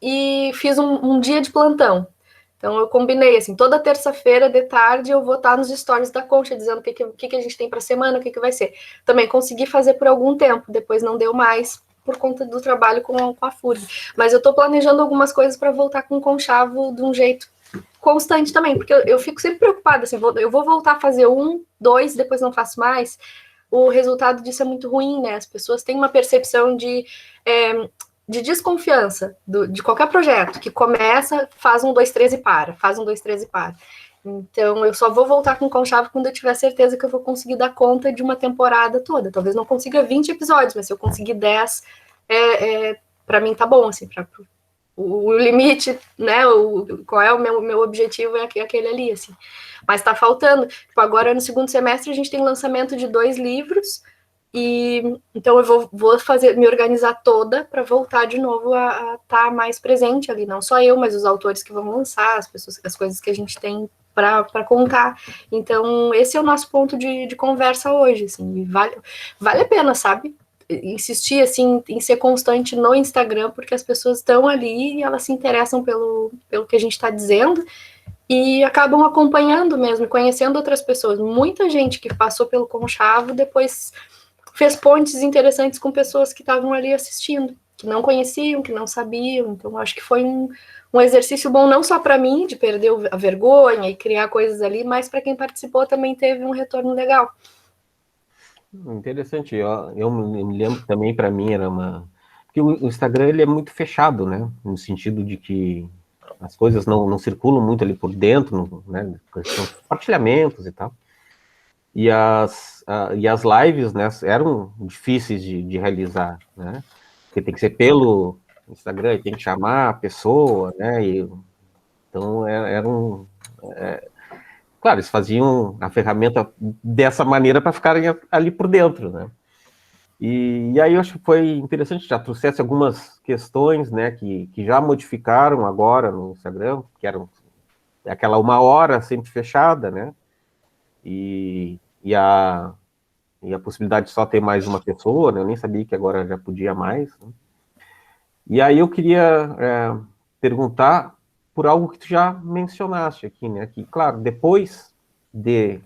e fiz um dia de plantão. Então, eu combinei, assim, toda terça-feira de tarde eu vou estar nos stories da Concha, dizendo o que a gente tem para a semana, o que vai ser. Também consegui fazer por algum tempo, depois não deu mais, por conta do trabalho com a FURG. Mas eu estou planejando algumas coisas para voltar com o Conchavo de um jeito constante também, porque eu fico sempre preocupada, assim, eu vou voltar a fazer 1, 2, depois não faço mais. O resultado disso é muito ruim, né? As pessoas têm uma percepção de desconfiança de qualquer projeto que começa, faz 1, 2, 3 e para, faz 1, 2, 3 e para. Então, eu só vou voltar com Conchavo quando eu tiver certeza que eu vou conseguir dar conta de uma temporada toda. Talvez não consiga 20 episódios, mas se eu conseguir 10, para mim tá bom, assim, o limite, né, qual é o meu objetivo é aquele ali, assim. Mas tá faltando. Tipo, agora no segundo semestre a gente tem lançamento de 2 livros, e então eu vou me organizar toda para voltar de novo a estar mais presente ali, não só eu, mas os autores que vão lançar, as coisas que a gente tem para contar. Então, esse é o nosso ponto de conversa hoje, assim, e vale a pena, sabe? Insistir, assim, em ser constante no Instagram, porque as pessoas estão ali e elas se interessam pelo que a gente está dizendo e acabam acompanhando mesmo, conhecendo outras pessoas. Muita gente que passou pelo Conchavo depois fez pontes interessantes com pessoas que estavam ali assistindo, que não conheciam, que não sabiam. Então, acho que foi um exercício bom, não só para mim, de perder a vergonha e criar coisas ali, mas para quem participou também teve um retorno legal. Interessante. Eu me lembro também, para mim, era uma... Porque o Instagram, ele é muito fechado, né? No sentido de que as coisas não circulam muito ali por dentro, né? São compartilhamentos e tal. E as lives, né, eram difíceis de realizar, né? Porque tem que ser pelo Instagram, tem que chamar a pessoa, né? Então, claro, eles faziam a ferramenta dessa maneira para ficarem ali por dentro, né? E aí eu acho que foi interessante, já trouxesse algumas questões, né, que já modificaram agora no Instagram, que eram aquela 1 hora sempre fechada, né? E a possibilidade de só ter mais uma pessoa, né? Eu nem sabia que agora já podia mais, né? E aí eu queria perguntar por algo que tu já mencionaste aqui, né? Que, claro, depois de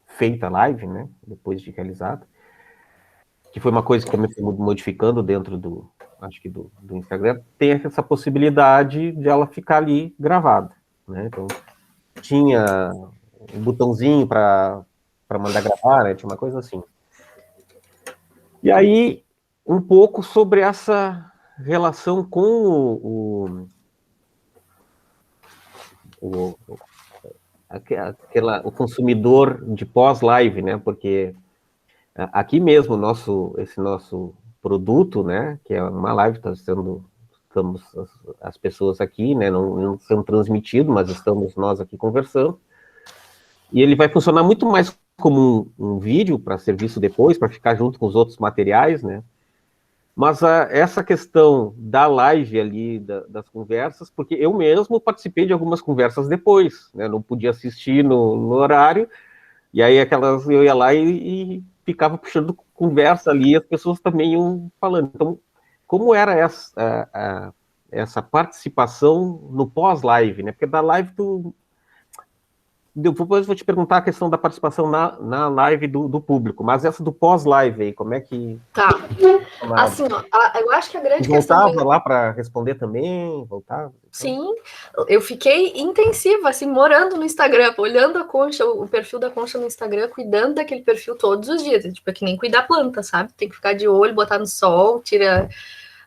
feita a live, né? Depois de realizada, que foi uma coisa que também foi modificando dentro acho que do Instagram, tem essa possibilidade de ela ficar ali gravada, né? Então, tinha um botãozinho para mandar gravar, né? Tinha uma coisa assim. E aí, um pouco sobre essa relação com o consumidor de pós-live, né? Porque aqui mesmo, esse nosso produto, né? Que é uma live, estamos as pessoas aqui, né? Não são transmitidos, mas estamos nós aqui conversando. E ele vai funcionar muito mais como um vídeo para ser visto depois, para ficar junto com os outros materiais, né? Mas essa questão da live ali, das conversas, porque eu mesmo participei de algumas conversas depois, né? Não podia assistir no horário, e aí eu ia lá e ficava puxando conversa ali, e as pessoas também iam falando. Então, como era essa participação no pós-live, né? Porque da live depois eu vou te perguntar a questão da participação na live do público, mas essa do pós-live aí, como é que... Tá. Assim, ó, eu acho que a grande questão... Voltava lá para responder também? Voltava? Sim, eu fiquei intensiva, assim, morando no Instagram, olhando a Concha, o perfil da Concha no Instagram, cuidando daquele perfil todos os dias. Tipo, é que nem cuidar planta, sabe? Tem que ficar de olho, botar no sol,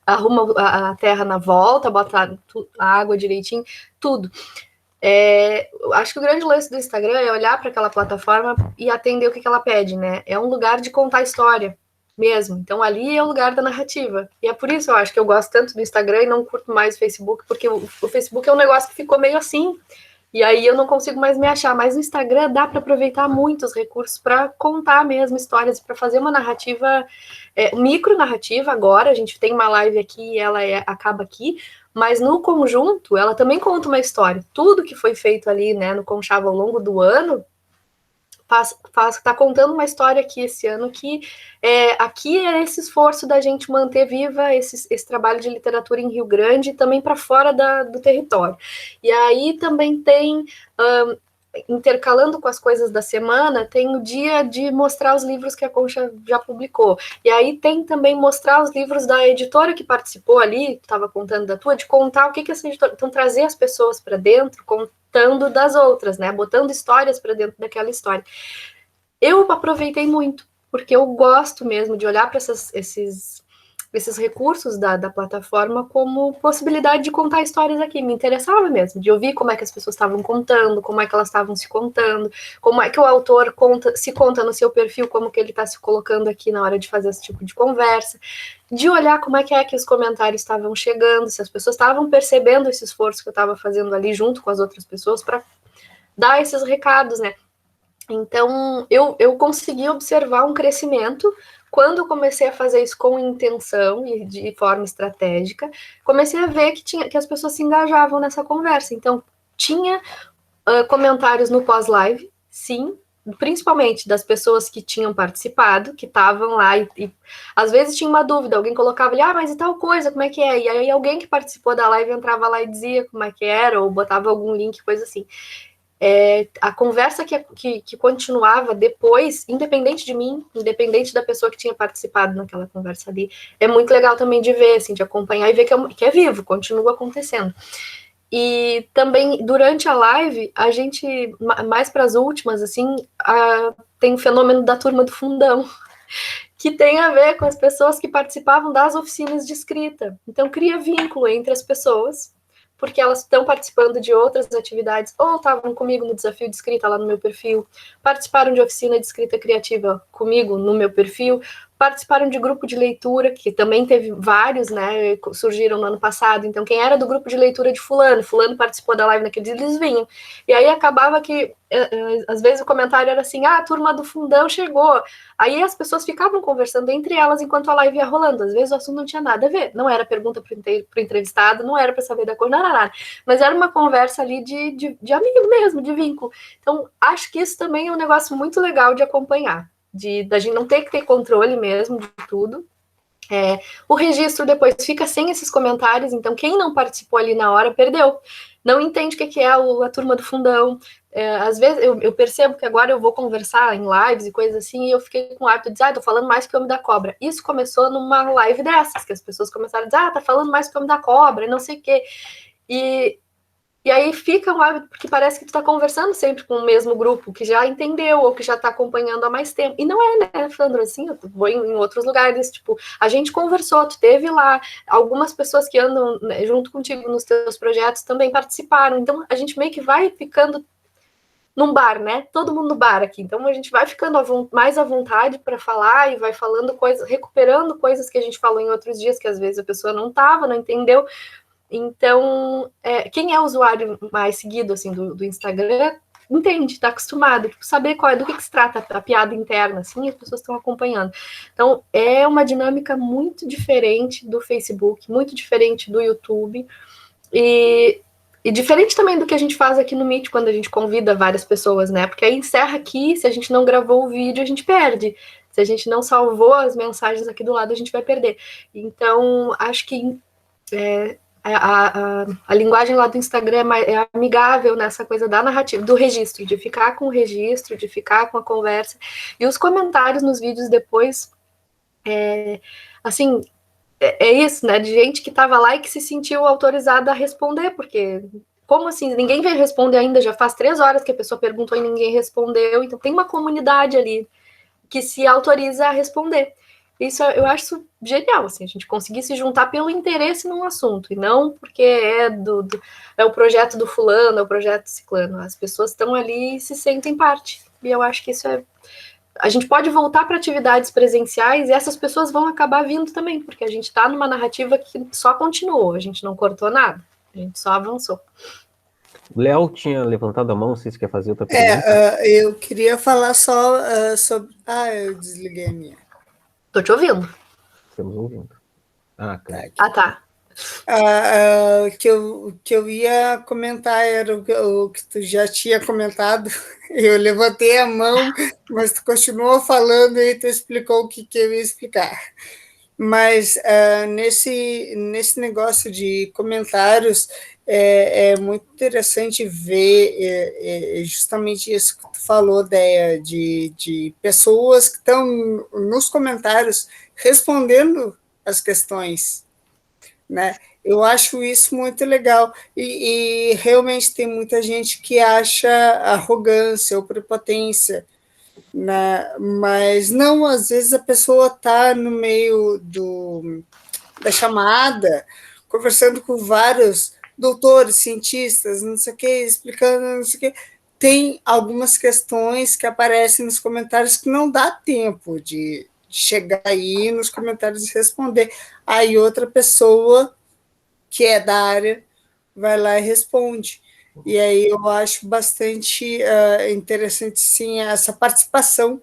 arruma a terra na volta, bota a água direitinho, tudo. Acho que o grande lance do Instagram é olhar para aquela plataforma e atender o que ela pede, né? É um lugar de contar história mesmo. Então, ali é o lugar da narrativa. E é por isso eu acho que eu gosto tanto do Instagram e não curto mais o Facebook, porque o Facebook é um negócio que ficou meio assim. E aí eu não consigo mais me achar. Mas no Instagram dá para aproveitar muitos recursos para contar mesmo histórias, para fazer uma narrativa, micro narrativa. Agora a gente tem uma live aqui e ela acaba aqui. Mas no conjunto, ela também conta uma história. Tudo que foi feito ali, né, no Conchavo ao longo do ano, tá contando uma história aqui esse ano que aqui é esse esforço da gente manter viva esse trabalho de literatura em Rio Grande e também para fora do território. E aí também tem... intercalando com as coisas da semana, tem o dia de mostrar os livros que a Concha já publicou. E aí tem também mostrar os livros da editora que participou ali, estava contando da tua, de contar o que essa editora... Então, trazer as pessoas para dentro, contando das outras, né? Botando histórias para dentro daquela história. Eu aproveitei muito, porque eu gosto mesmo de olhar para esses esses recursos da plataforma como possibilidade de contar histórias aqui. Me interessava mesmo, de ouvir como é que as pessoas estavam contando, como é que elas estavam se contando, como é que o autor se conta no seu perfil, como que ele está se colocando aqui na hora de fazer esse tipo de conversa, de olhar como é que os comentários estavam chegando, se as pessoas estavam percebendo esse esforço que eu estava fazendo ali junto com as outras pessoas para dar esses recados, né? Então, eu consegui observar um crescimento quando eu comecei a fazer isso com intenção e de forma estratégica. Comecei a ver que as pessoas se engajavam nessa conversa. Então, tinha comentários no pós-live, sim, principalmente das pessoas que tinham participado, que estavam lá e às vezes tinha uma dúvida, alguém colocava ali, mas e tal coisa, como é que é? E aí alguém que participou da live entrava lá e dizia como é que era, ou botava algum link, coisa assim. A conversa que continuava depois, independente de mim, independente da pessoa que tinha participado naquela conversa ali, é muito legal também de ver, assim, de acompanhar e ver que é vivo, continua acontecendo. E também, durante a live, a gente, mais para as últimas, assim, tem o fenômeno da turma do fundão, que tem a ver com as pessoas que participavam das oficinas de escrita. Então, cria vínculo entre as pessoas, porque elas estão participando de outras atividades, ou estavam comigo no desafio de escrita lá no meu perfil, participaram de oficina de escrita criativa comigo no meu perfil, participaram de grupo de leitura, que também teve vários, né, surgiram no ano passado. Então, quem era do grupo de leitura de fulano participou da live naquele dia, eles vinham. E aí acabava que, às vezes o comentário era assim, a turma do fundão chegou. Aí as pessoas ficavam conversando entre elas enquanto a live ia rolando. Às vezes o assunto não tinha nada a ver. Não era pergunta para o entrevistado, não era para saber da cor, não era nada. Mas era uma conversa ali de amigo mesmo, de vínculo. Então, acho que isso também é um negócio muito legal de acompanhar. Da gente não ter que ter controle mesmo de tudo. O registro depois fica sem esses comentários, então quem não participou ali na hora perdeu. Não entende o que é a turma do fundão. Às vezes eu percebo que agora eu vou conversar em lives e coisas assim, e eu fiquei com o hábito de dizer, tô falando mais que o Homem da Cobra. Isso começou numa live dessas, que as pessoas começaram a dizer, tá falando mais que o Homem da Cobra, e não sei o quê. E aí fica um hábito, porque parece que tu tá conversando sempre com o mesmo grupo, que já entendeu, ou que já tá acompanhando há mais tempo. E não é, né, Sandro, assim, eu vou em outros lugares, tipo, a gente conversou, tu teve lá, algumas pessoas que andam, né, junto contigo nos teus projetos também participaram, então a gente meio que vai ficando num bar, né, todo mundo no bar aqui, então a gente vai ficando mais à vontade para falar e vai falando coisas, recuperando coisas que a gente falou em outros dias, que às vezes a pessoa não tava, não entendeu. Então, quem é o usuário mais seguido assim, do Instagram entende, está acostumado, tipo, saber do que se trata a piada interna, assim, as pessoas estão acompanhando. Então, é uma dinâmica muito diferente do Facebook, muito diferente do YouTube, e diferente também do que a gente faz aqui no Meet, quando a gente convida várias pessoas, né? Porque aí encerra aqui, se a gente não gravou o vídeo, a gente perde. Se a gente não salvou as mensagens aqui do lado, a gente vai perder. Então, acho que a linguagem lá do Instagram é amigável nessa coisa da narrativa, do registro, de ficar com o registro, de ficar com a conversa. E os comentários nos vídeos depois, assim, é isso, né? De gente que estava lá e que se sentiu autorizada a responder, porque como assim? Ninguém veio responder ainda, já faz 3 horas que a pessoa perguntou e ninguém respondeu, então tem uma comunidade ali que se autoriza a responder. Isso eu acho isso genial, assim, a gente conseguir se juntar pelo interesse num assunto, e não porque é o projeto do fulano, é o projeto do ciclano. As pessoas estão ali e se sentem parte. E eu acho que isso a gente pode voltar para atividades presenciais e essas pessoas vão acabar vindo também, porque a gente está numa narrativa que só continuou, a gente não cortou nada, a gente só avançou. O Léo tinha levantado a mão, não sei se quer fazer outra pergunta. Eu queria falar só sobre... eu desliguei a minha. Tô te ouvindo. Estamos ouvindo. Claro. Tá. Que eu ia comentar era o que tu já tinha comentado. Eu levantei a mão, mas tu continuou falando e tu explicou o que eu ia explicar. Mas nesse negócio de comentários, é muito interessante ver justamente isso que tu falou, Déia, de pessoas que estão nos comentários respondendo as questões, né? Eu acho isso muito legal. E realmente tem muita gente que acha arrogância ou prepotência, né? Mas não, às vezes a pessoa está no meio da chamada, conversando com vários doutores, cientistas, não sei o que, explicando, não sei o que, tem algumas questões que aparecem nos comentários que não dá tempo de chegar aí nos comentários e responder. Aí outra pessoa que é da área vai lá e responde. E aí eu acho bastante interessante, sim, essa participação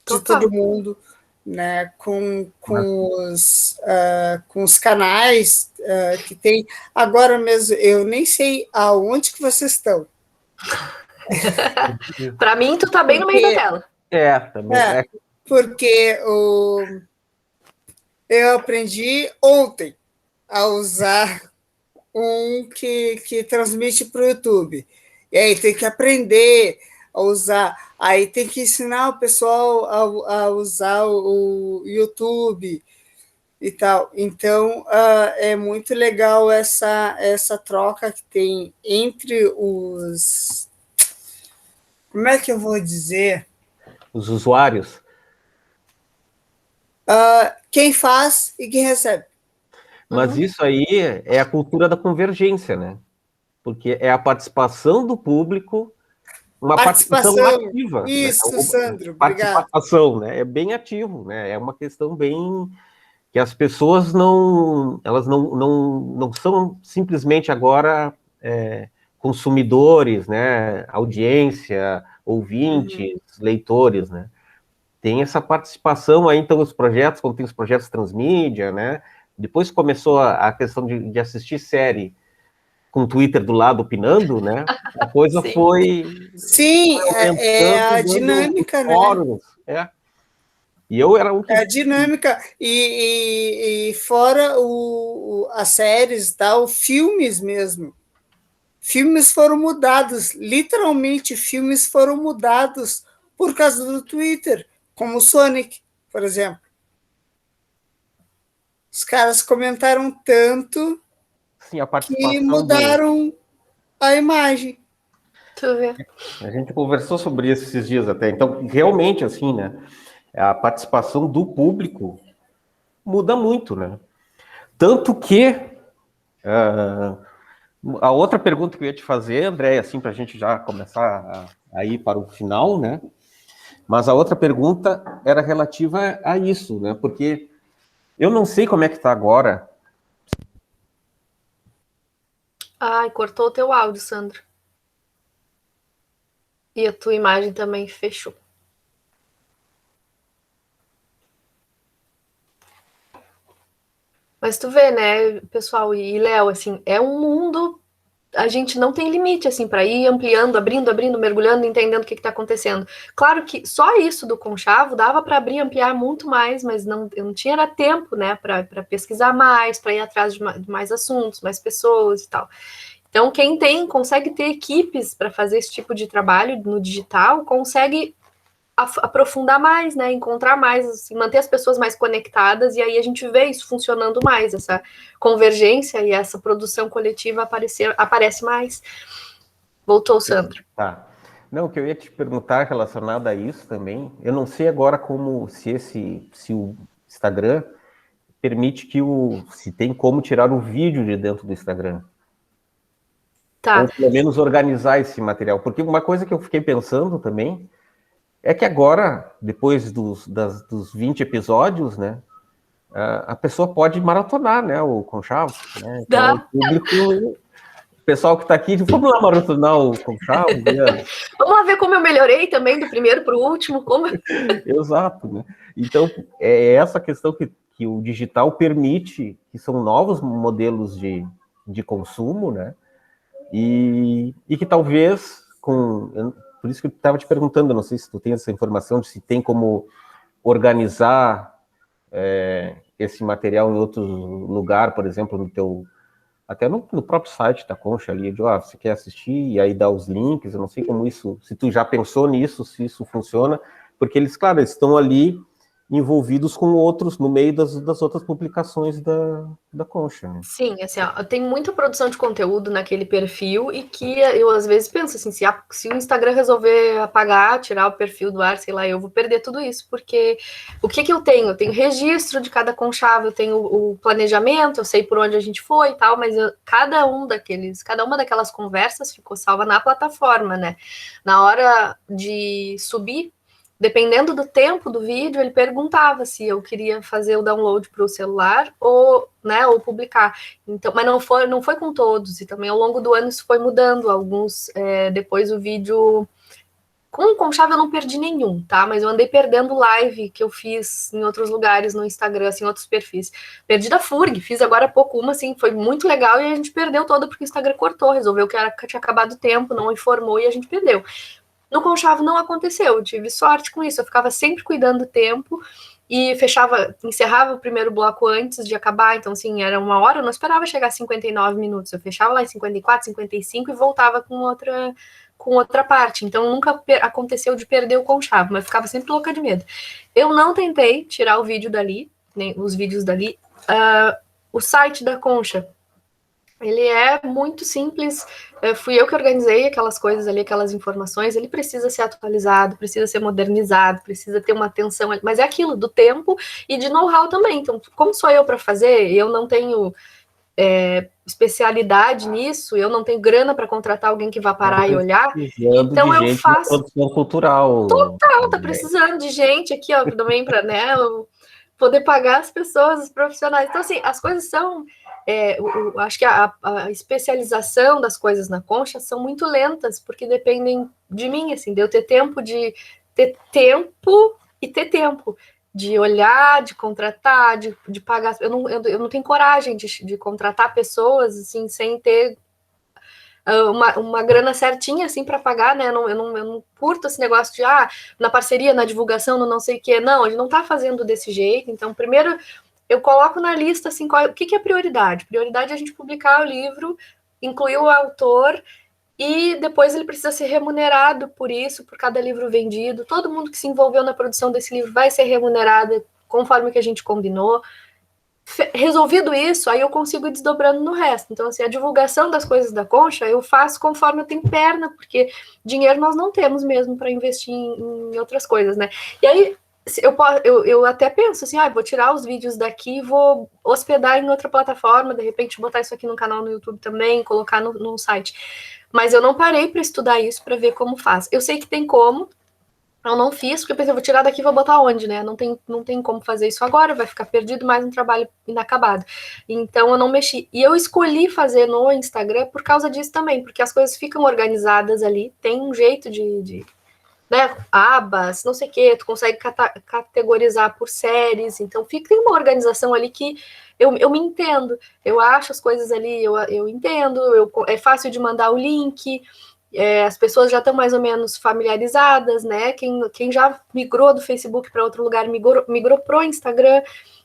de todo mundo, né, com os canais que tem. Agora mesmo, eu nem sei aonde que vocês estão. Para mim, tu tá bem no meio da tela. Também. Porque eu aprendi ontem a usar um que transmite para o YouTube. E aí tem que aprender a usar. Aí tem que ensinar o pessoal a usar o YouTube e tal. Então, é muito legal essa troca que tem entre os... Como é que eu vou dizer? Os usuários. Quem faz e quem recebe. Mas isso aí é a cultura da convergência, né? Porque é a participação do público, uma participação ativa. Isso, né? Sandro, participação, obrigado. né? É bem ativo, né? É uma questão bem... que as pessoas não são simplesmente agora consumidores, né? Audiência, ouvintes, leitores, né? Tem essa participação aí, então, os projetos, como tem os projetos transmídia, né? Depois começou a questão de assistir série com o Twitter do lado opinando, né? A coisa foi... Sim, é a dinâmica, fóruns, né? E eu era um que... É a dinâmica. E fora as séries, tal, filmes mesmo. Filmes foram mudados, literalmente, filmes foram mudados por causa do Twitter, como o Sonic, por exemplo. Os caras comentaram tanto Sim, a que mudaram a imagem. Tu vê. A gente conversou sobre isso esses dias até. Então, realmente, assim, né? A participação do público muda muito, né? Tanto que a outra pergunta que eu ia te fazer, André, assim, para a gente já começar a ir para o final, né? Mas a outra pergunta era relativa a isso, né? Porque eu não sei como é que está agora. Ai, cortou o teu áudio, Sandro. E a tua imagem também fechou. Mas tu vê, né, pessoal, e Léo, assim, é um mundo, a gente não tem limite, assim, para ir ampliando, abrindo, mergulhando, entendendo o que está acontecendo. Claro que só isso do Conchavo dava para abrir, ampliar muito mais, mas eu não tinha era tempo, né, para pesquisar mais, para ir atrás de mais assuntos, mais pessoas e tal. Então, quem consegue ter equipes para fazer esse tipo de trabalho no digital, consegue aprofundar mais, né? Encontrar mais, assim, manter as pessoas mais conectadas, e aí a gente vê isso funcionando mais, essa convergência e essa produção coletiva aparece mais. Voltou, Sandro. Tá. Não, o que eu ia te perguntar relacionado a isso também, eu não sei agora como se o Instagram permite se tem como tirar o vídeo de dentro do Instagram. Tá. Ou pelo menos organizar esse material. Porque uma coisa que eu fiquei pensando também é que agora, depois dos 20 episódios, né, a pessoa pode maratonar, né, o Conchavo, né? Então, o público, o pessoal que está aqui, vamos lá maratonar o Conchavo, né? Vamos lá ver como eu melhorei também do primeiro para o último, como... Exato, né? Então, é essa questão que o digital permite, que são novos modelos de consumo, né? E que talvez, por isso que eu estava te perguntando, não sei se tu tem essa informação, de se tem como organizar esse material em outro lugar, por exemplo, até no próprio site da Concha ali, você quer assistir, e aí dá os links, eu não sei como isso, se tu já pensou nisso, se isso funciona, porque eles, claro, eles estão ali envolvidos com outros, no meio das outras publicações da Concha, né? Sim, assim, ó, tem muita produção de conteúdo naquele perfil e que eu às vezes penso assim, se o Instagram resolver apagar, tirar o perfil do ar, sei lá, eu vou perder tudo isso, porque o que eu tenho? Eu tenho registro de cada conchavo, eu tenho o planejamento, eu sei por onde a gente foi e tal, mas cada uma daquelas conversas ficou salva na plataforma, né? Na hora de subir, dependendo do tempo do vídeo, ele perguntava se eu queria fazer o download para o celular ou, né, ou publicar. Então, mas não foi com todos, e também ao longo do ano isso foi mudando. Alguns, depois o vídeo. Com o Conchavo eu não perdi nenhum, tá? Mas eu andei perdendo live que eu fiz em outros lugares no Instagram, assim, outros perfis. Perdi da FURG, fiz agora há pouco uma, assim, foi muito legal e a gente perdeu toda porque o Instagram cortou, resolveu que tinha acabado o tempo, não informou e a gente perdeu. No Conchavo não aconteceu, eu tive sorte com isso, eu ficava sempre cuidando do tempo e encerrava o primeiro bloco antes de acabar, então assim, era 1 hora, eu não esperava chegar a 59 minutos, eu fechava lá em 54, 55 e voltava com outra parte, então nunca aconteceu de perder o Conchavo, mas ficava sempre louca de medo. Eu não tentei tirar o vídeo dali, nem os vídeos dali, o site da Concha, ele é muito simples, fui eu que organizei aquelas coisas ali, aquelas informações, ele precisa ser atualizado, precisa ser modernizado, precisa ter uma atenção, mas é aquilo, do tempo e de know-how também, então como sou eu para fazer, eu não tenho especialidade nisso, eu não tenho grana para contratar alguém que vá parar e olhar, então eu faço... produção cultural. Total, tá precisando de gente aqui, ó, também para, né, poder pagar as pessoas, os profissionais. Então, assim, as coisas são... acho que a especialização das coisas na Concha são muito lentas, porque dependem de mim, assim, de eu ter tempo e ter tempo de olhar, de contratar, de pagar. Eu não tenho coragem de contratar pessoas, assim, sem ter uma grana certinha, assim, para pagar, né? Eu não curto esse negócio de, na parceria, na divulgação, no não sei o quê. Não, a gente não tá fazendo desse jeito. Então, primeiro, eu coloco na lista, assim, o que é prioridade? Prioridade é a gente publicar o livro, incluir o autor, e depois ele precisa ser remunerado por isso, por cada livro vendido. Todo mundo que se envolveu na produção desse livro vai ser remunerado conforme o que a gente combinou. Resolvido isso, aí eu consigo ir desdobrando no resto. Então, assim, a divulgação das coisas da Concha eu faço conforme eu tenho perna, porque dinheiro nós não temos mesmo para investir em outras coisas, né? E aí eu até penso assim, vou tirar os vídeos daqui, vou hospedar em outra plataforma, de repente botar isso aqui no canal no YouTube também, colocar no site. Mas eu não parei para estudar isso, para ver como faz. Eu sei que tem como, eu não fiz, porque eu pensei, vou tirar daqui e vou botar onde, né? Não tem como fazer isso agora, vai ficar perdido, mais um trabalho inacabado. Então eu não mexi. E eu escolhi fazer no Instagram por causa disso também, porque as coisas ficam organizadas ali, tem um jeito né, abas, não sei o que, tu consegue categorizar por séries, então tem uma organização ali que eu me entendo, eu acho as coisas ali, eu entendo, é fácil de mandar o link, as pessoas já estão mais ou menos familiarizadas, né? Quem já migrou do Facebook para outro lugar migrou pro Instagram.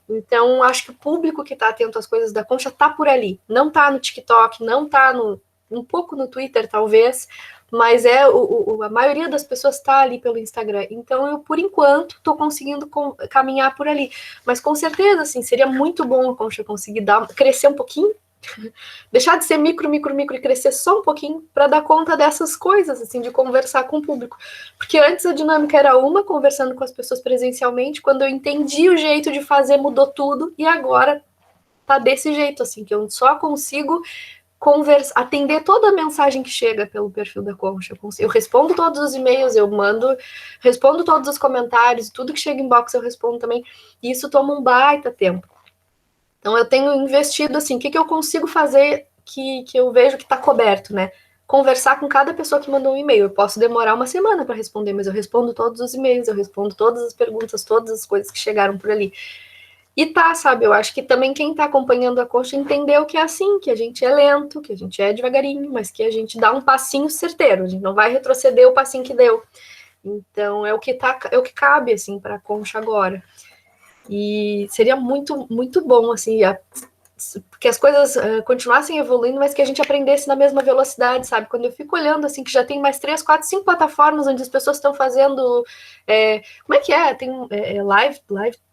Então, acho que o público que está atento às coisas da Concha está por ali. Não está no TikTok, não está um pouco no Twitter, talvez, mas a maioria das pessoas está ali pelo Instagram. Então, eu, por enquanto, estou conseguindo caminhar por ali. Mas, com certeza, assim, seria muito bom a Concha conseguir crescer um pouquinho, deixar de ser micro e crescer só um pouquinho para dar conta dessas coisas, assim, de conversar com o público. Porque antes a dinâmica era conversando com as pessoas presencialmente, quando eu entendi o jeito de fazer, mudou tudo, e agora tá desse jeito, assim, que eu só consigo atender toda a mensagem que chega pelo perfil da Concha. Eu respondo todos os e-mails, respondo todos os comentários, tudo que chega em box eu respondo também, e isso toma um baita tempo. Então, eu tenho investido, assim, o que eu consigo fazer que eu vejo que está coberto, né? Conversar com cada pessoa que mandou um e-mail. Eu posso demorar uma semana para responder, mas eu respondo todos os e-mails, eu respondo todas as perguntas, todas as coisas que chegaram por ali. E sabe, eu acho que também quem está acompanhando a Concha entendeu que é assim, que a gente é lento, que a gente é devagarinho, mas que a gente dá um passinho certeiro, a gente não vai retroceder o passinho que deu. Então, é o que cabe, assim, para a Concha agora. E seria muito, muito bom, assim, que as coisas continuassem evoluindo, mas que a gente aprendesse na mesma velocidade, sabe? Quando eu fico olhando, assim, que já tem mais 3, 4, 5 plataformas onde as pessoas estão fazendo... como é que é? Tem live,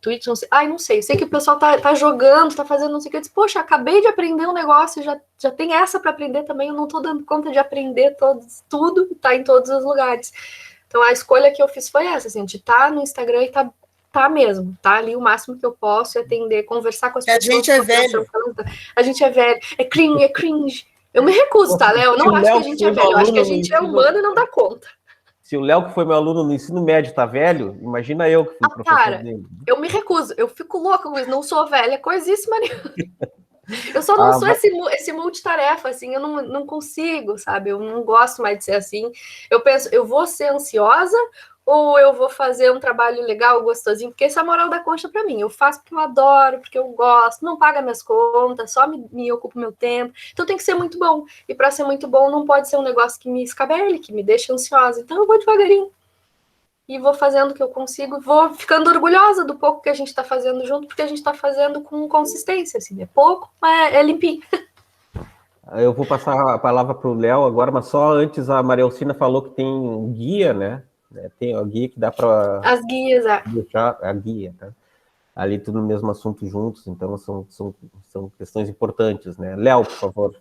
Twitch, não sei. Ai, não sei. Eu sei que o pessoal tá jogando, tá fazendo não sei o que. Eu disse, poxa, acabei de aprender um negócio, já tem essa para aprender também, eu não tô dando conta de aprender tudo, tá em todos os lugares. Então, a escolha que eu fiz foi essa, assim, de estar no Instagram e tá mesmo, tá ali o máximo que eu posso, atender, conversar com as pessoas. A gente é velho. A gente é velho. É cringe. Eu me recuso, tá, Léo? Eu não acho que a gente é velho, eu acho que a gente é humano e não dá conta. Se o Léo, que foi meu aluno no ensino médio, tá velho, imagina eu que fui professor dele. Eu me recuso, eu fico louca com isso, não sou velha, coisíssima nenhuma. Eu só não sou esse multitarefa, assim, eu não consigo, sabe? Eu não gosto mais de ser assim. Eu penso, eu vou ser ansiosa ou eu vou fazer um trabalho legal, gostosinho? Porque essa é a moral da concha para mim. Eu faço porque eu adoro, porque eu gosto, não paga minhas contas, só me ocupa o meu tempo. Então tem que ser muito bom. E para ser muito bom, não pode ser um negócio que me escabele, que me deixe ansiosa. Então eu vou devagarinho. E vou fazendo o que eu consigo, vou ficando orgulhosa do pouco que a gente está fazendo junto, porque a gente está fazendo com consistência, assim, é pouco, mas é limpinho. Eu vou passar a palavra para o Léo agora, mas só antes a Maria Alcina falou que tem um guia, né? Tem a guia que dá para... As guias, deixar a guia, tá? Ali tudo no mesmo assunto juntos, então são questões importantes, né? Léo, por favor.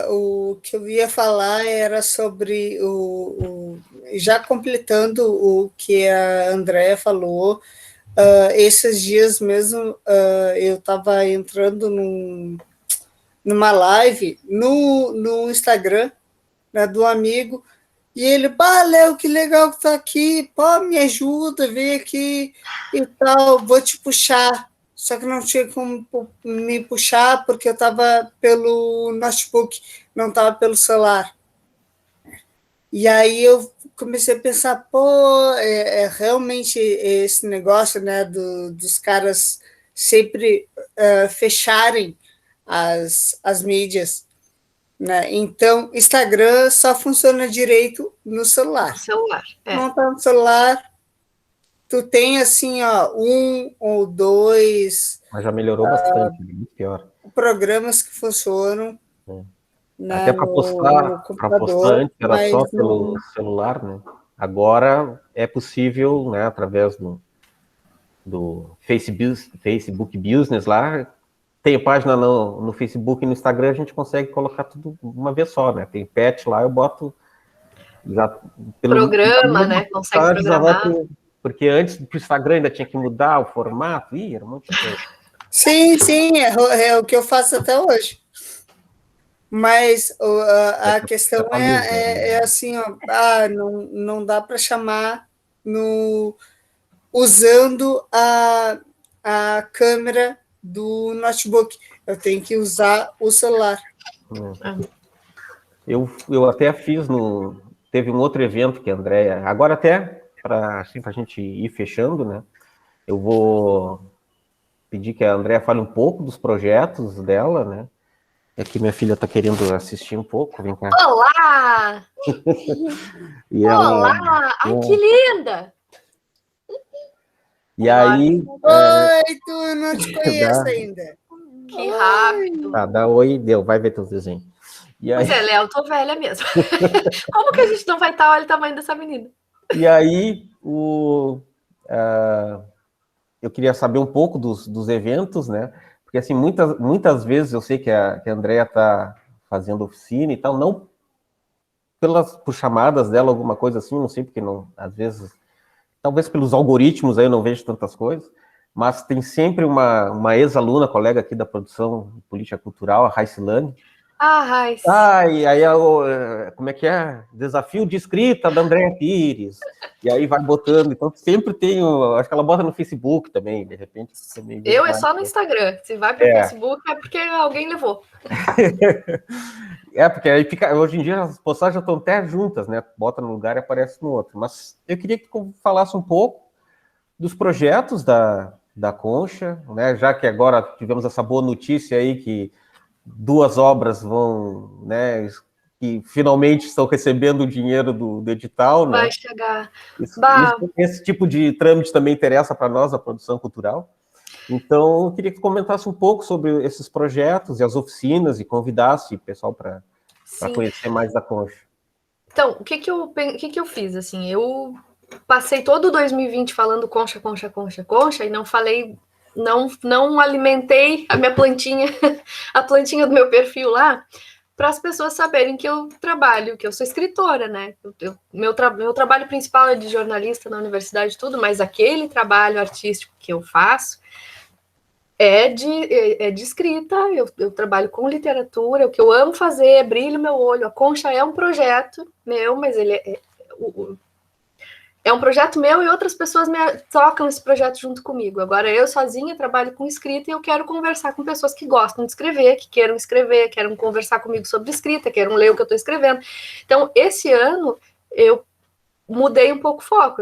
O que eu ia falar era sobre já completando o que a Andrea falou, esses dias mesmo eu estava entrando numa live no Instagram, né, do amigo, e ele, Léo, que legal que tá aqui, me ajuda, vem aqui e tal, vou te puxar. Só que não tinha como me puxar porque eu estava pelo notebook, não estava pelo celular. E aí eu comecei a pensar, realmente esse negócio, né, dos caras sempre fecharem as mídias, né? Então, Instagram só funciona direito no celular. No celular, Não está no celular, tu tem, assim, um ou dois... Mas já melhorou bastante, muito pior. Programas que funcionam. Né, até para postar antes era só pelo celular, né? Agora é possível, né, através do Facebook Business lá, tem página no Facebook e no Instagram, a gente consegue colocar tudo uma vez só, né? Tem patch lá, eu boto já programa, né? Consegue programar. Porque antes do Instagram ainda tinha que mudar o formato, era um monte de coisa. Sim, é o que eu faço até hoje. Mas a questão é assim, não dá para chamar usando a câmera do notebook. Eu tenho que usar o celular. Eu até fiz teve um outro evento que a Andrea, agora até para a gente ir fechando, né? Eu vou pedir que a Andrea fale um pouco dos projetos dela, né? É que minha filha está querendo assistir um pouco, vem cá. Olá! Olá! Ai, que linda! E aí... Oi, tu não te conheço ainda. Que rápido. Tá, dá oi, deu, vai ver teus desenhos. E aí... Pois Léo, eu tô velha mesmo. Como que a gente não vai estar? Olha o tamanho dessa menina. E aí, eu queria saber um pouco dos eventos, né? Porque, assim, muitas vezes eu sei que a Andrea está fazendo oficina e tal, não por chamadas dela, alguma coisa assim, não sei, porque não, às vezes, talvez pelos algoritmos aí eu não vejo tantas coisas, mas tem sempre uma ex-aluna, colega aqui da produção de política cultural, a Raicilane. Raiz. E aí, como é que é? Desafio de escrita da Andrea Pires. E aí vai botando. Então, sempre tem. Acho que ela bota no Facebook também, de repente. Também é só no Instagram. Se vai para o Facebook, é porque alguém levou. Porque aí fica. Hoje em dia as postagens já estão até juntas, né? Bota num lugar e aparece no outro. Mas eu queria que tu falasse um pouco dos projetos da Concha, né? Já que agora tivemos essa boa notícia aí que 2 obras vão, né, que finalmente estão recebendo o dinheiro do edital, né? Vai chegar. Esse tipo de trâmite também interessa para nós, a produção cultural. Então, eu queria que comentasse um pouco sobre esses projetos e as oficinas e convidasse o pessoal para conhecer mais da Concha. Então, o que eu fiz? Assim, eu passei todo 2020 falando concha, concha, concha, concha, e não falei, não alimentei a minha plantinha, a plantinha do meu perfil lá, para as pessoas saberem que eu trabalho, que eu sou escritora, né? Meu trabalho principal é de jornalista na universidade e tudo, mas aquele trabalho artístico que eu faço é de escrita, eu trabalho com literatura, o que eu amo fazer é brilho meu olho. A Concha é um projeto meu, mas ele é um projeto meu e outras pessoas tocam esse projeto junto comigo. Agora, eu sozinha trabalho com escrita e eu quero conversar com pessoas que gostam de escrever, que queiram escrever, queiram conversar comigo sobre escrita, queiram ler o que eu estou escrevendo. Então, esse ano, eu mudei um pouco o foco.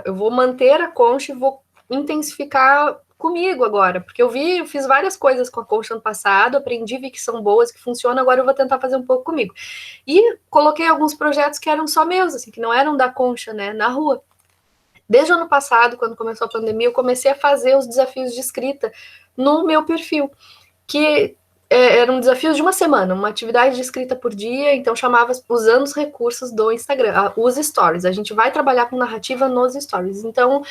Eu vou manter a Concha e vou intensificar comigo agora, porque eu fiz várias coisas com a Concha ano passado, aprendi, vi que são boas, que funcionam, agora eu vou tentar fazer um pouco comigo. E coloquei alguns projetos que eram só meus, assim, que não eram da Concha, né, na rua. Desde o ano passado, quando começou a pandemia, eu comecei a fazer os desafios de escrita no meu perfil, que eram desafios de uma semana, uma atividade de escrita por dia, então chamava usando os recursos do Instagram, os stories. A gente vai trabalhar com narrativa nos stories. Então,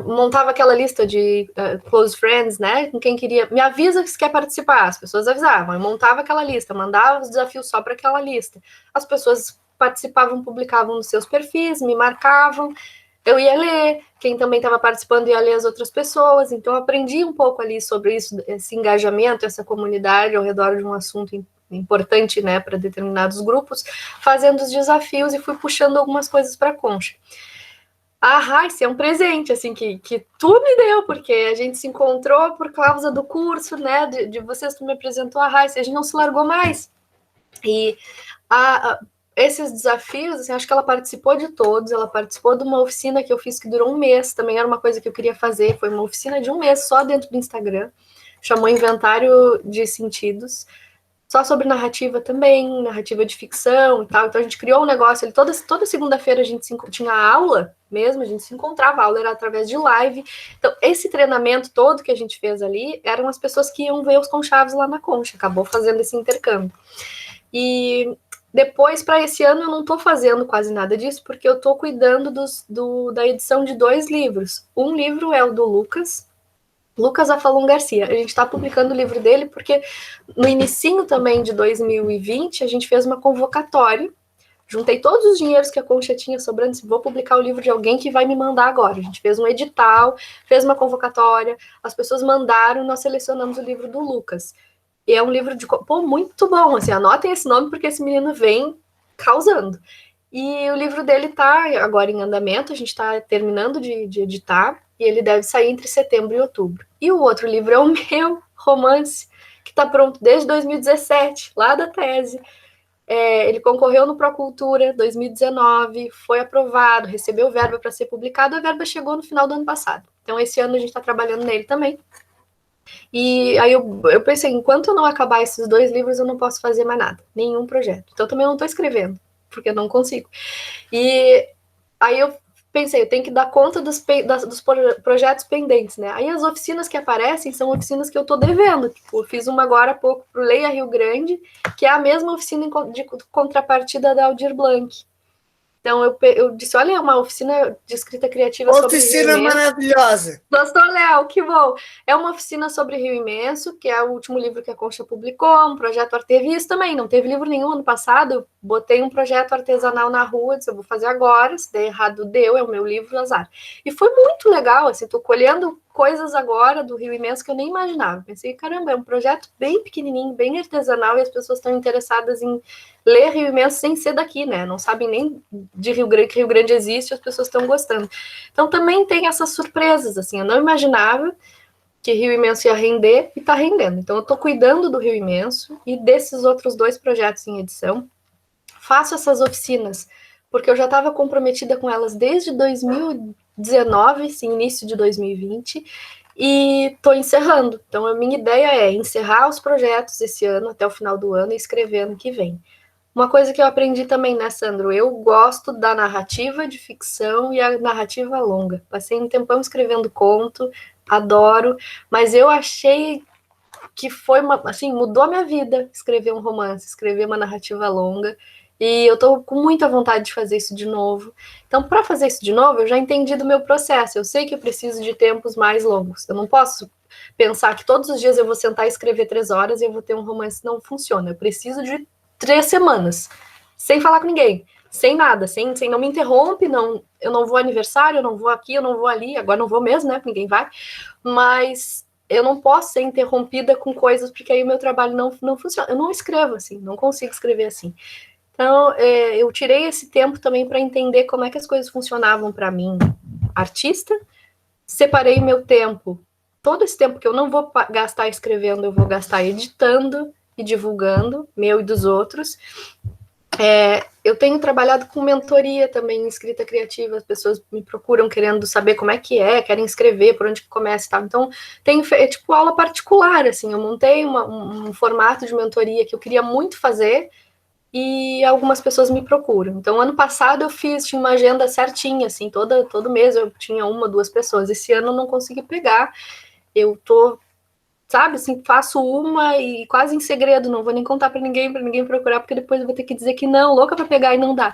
montava aquela lista de close friends, né? Com quem queria, me avisa que quer participar. As pessoas avisavam, eu montava aquela lista, mandava os desafios só para aquela lista. As pessoas participavam, publicavam nos seus perfis, me marcavam. Eu ia ler, quem também estava participando ia ler as outras pessoas, então eu aprendi um pouco ali sobre isso, esse engajamento, essa comunidade ao redor de um assunto importante, né, para determinados grupos, fazendo os desafios e fui puxando algumas coisas para a Concha. A Raíssa é um presente, assim, que tu me deu, porque a gente se encontrou por causa do curso, né, de vocês, tu me apresentou a Raíssa, a gente não se largou mais. E esses desafios, assim, acho que ela participou de todos, ela participou de uma oficina que eu fiz que durou um mês, também era uma coisa que eu queria fazer, foi uma oficina de um mês só dentro do Instagram, chamou Inventário de Sentidos, só sobre narrativa também, narrativa de ficção e tal, então a gente criou um negócio ali, toda segunda-feira a gente tinha aula mesmo, a gente se encontrava, a aula era através de live, então esse treinamento todo que a gente fez ali, eram as pessoas que iam ver os conchaves lá na Concha, acabou fazendo esse intercâmbio. E depois, para esse ano, eu não estou fazendo quase nada disso, porque eu estou cuidando da edição de 2 livros. Um livro é o do Lucas Afalon Garcia. A gente está publicando o livro dele porque no inicinho também de 2020, a gente fez uma convocatória, juntei todos os dinheiros que a Concha tinha sobrando, disse, vou publicar o livro de alguém que vai me mandar agora. A gente fez um edital, fez uma convocatória, as pessoas mandaram, nós selecionamos o livro do Lucas. E é um livro muito bom, assim, anotem esse nome porque esse menino vem causando. E o livro dele está agora em andamento, a gente está terminando de editar, e ele deve sair entre setembro e outubro. E o outro livro é o meu romance, que está pronto desde 2017, lá da tese. Ele concorreu no Procultura 2019, foi aprovado, recebeu verba para ser publicado, a verba chegou no final do ano passado. Então, esse ano a gente está trabalhando nele também. E aí eu pensei, enquanto eu não acabar esses 2 livros, eu não posso fazer mais nada, nenhum projeto. Então, eu também não estou escrevendo, porque eu não consigo. E aí eu pensei, eu tenho que dar conta dos projetos pendentes, né? Aí as oficinas que aparecem são oficinas que eu estou devendo. Tipo, eu fiz uma agora há pouco para o Leia Rio Grande, que é a mesma oficina de contrapartida da Aldir Blanc. Então, eu disse, olha, é uma oficina de escrita criativa sobre oficina maravilhosa. Gostou, Léo? Que bom. É uma oficina sobre Rio Imenso, que é o último livro que a Concha publicou, um projeto artesanal. Isso também, não teve livro nenhum ano passado, eu botei um projeto artesanal na rua, disse, eu vou fazer agora, se der errado, deu, é o meu livro, azar. E foi muito legal, assim, tô colhendo coisas agora do Rio Imenso que eu nem imaginava. Pensei, caramba, é um projeto bem pequenininho, bem artesanal, e as pessoas estão interessadas em ler Rio Imenso sem ser daqui, né? Não sabem nem de Rio Grande, que Rio Grande existe, as pessoas estão gostando. Então também tem essas surpresas, assim, eu não imaginava que Rio Imenso ia render e tá rendendo. Então eu tô cuidando do Rio Imenso e desses outros 2 projetos em edição. Faço essas oficinas, porque eu já estava comprometida com elas desde 2019, sim, início de 2020, e estou encerrando. Então, a minha ideia é encerrar os projetos esse ano, até o final do ano, e escrever ano que vem. Uma coisa que eu aprendi também, né, Sandro? Eu gosto da narrativa de ficção e a narrativa longa. Passei um tempão escrevendo conto, adoro, mas eu achei que foi assim, mudou a minha vida escrever um romance, escrever uma narrativa longa. E eu tô com muita vontade de fazer isso de novo. Então, para fazer isso de novo, eu já entendi do meu processo. Eu sei que eu preciso de tempos mais longos. Eu não posso pensar que todos os dias eu vou sentar e escrever 3 horas e eu vou ter um romance. Não funciona. Eu preciso de 3 semanas, sem falar com ninguém, sem nada, sem não me interrompe, não, eu não vou aniversário, eu não vou aqui, eu não vou ali, agora não vou mesmo, né? Ninguém vai, mas eu não posso ser interrompida com coisas, porque aí o meu trabalho não funciona. Eu não escrevo assim, não consigo escrever assim. Então, eu tirei esse tempo também para entender como é que as coisas funcionavam para mim, artista. Separei meu tempo, todo esse tempo que eu não vou gastar escrevendo, eu vou gastar editando e divulgando, meu e dos outros. Eu tenho trabalhado com mentoria também, escrita criativa, as pessoas me procuram querendo saber como é que querem escrever, por onde que começa e tal. Então, tipo aula particular, assim, eu montei um formato de mentoria que eu queria muito fazer, e algumas pessoas me procuram. Então, ano passado eu tinha uma agenda certinha, assim, todo mês eu tinha 1, 2 pessoas. Esse ano eu não consegui pegar. Eu tô, sabe, assim, faço uma e quase em segredo, não vou nem contar para ninguém procurar, porque depois eu vou ter que dizer que não, louca para pegar e não dá.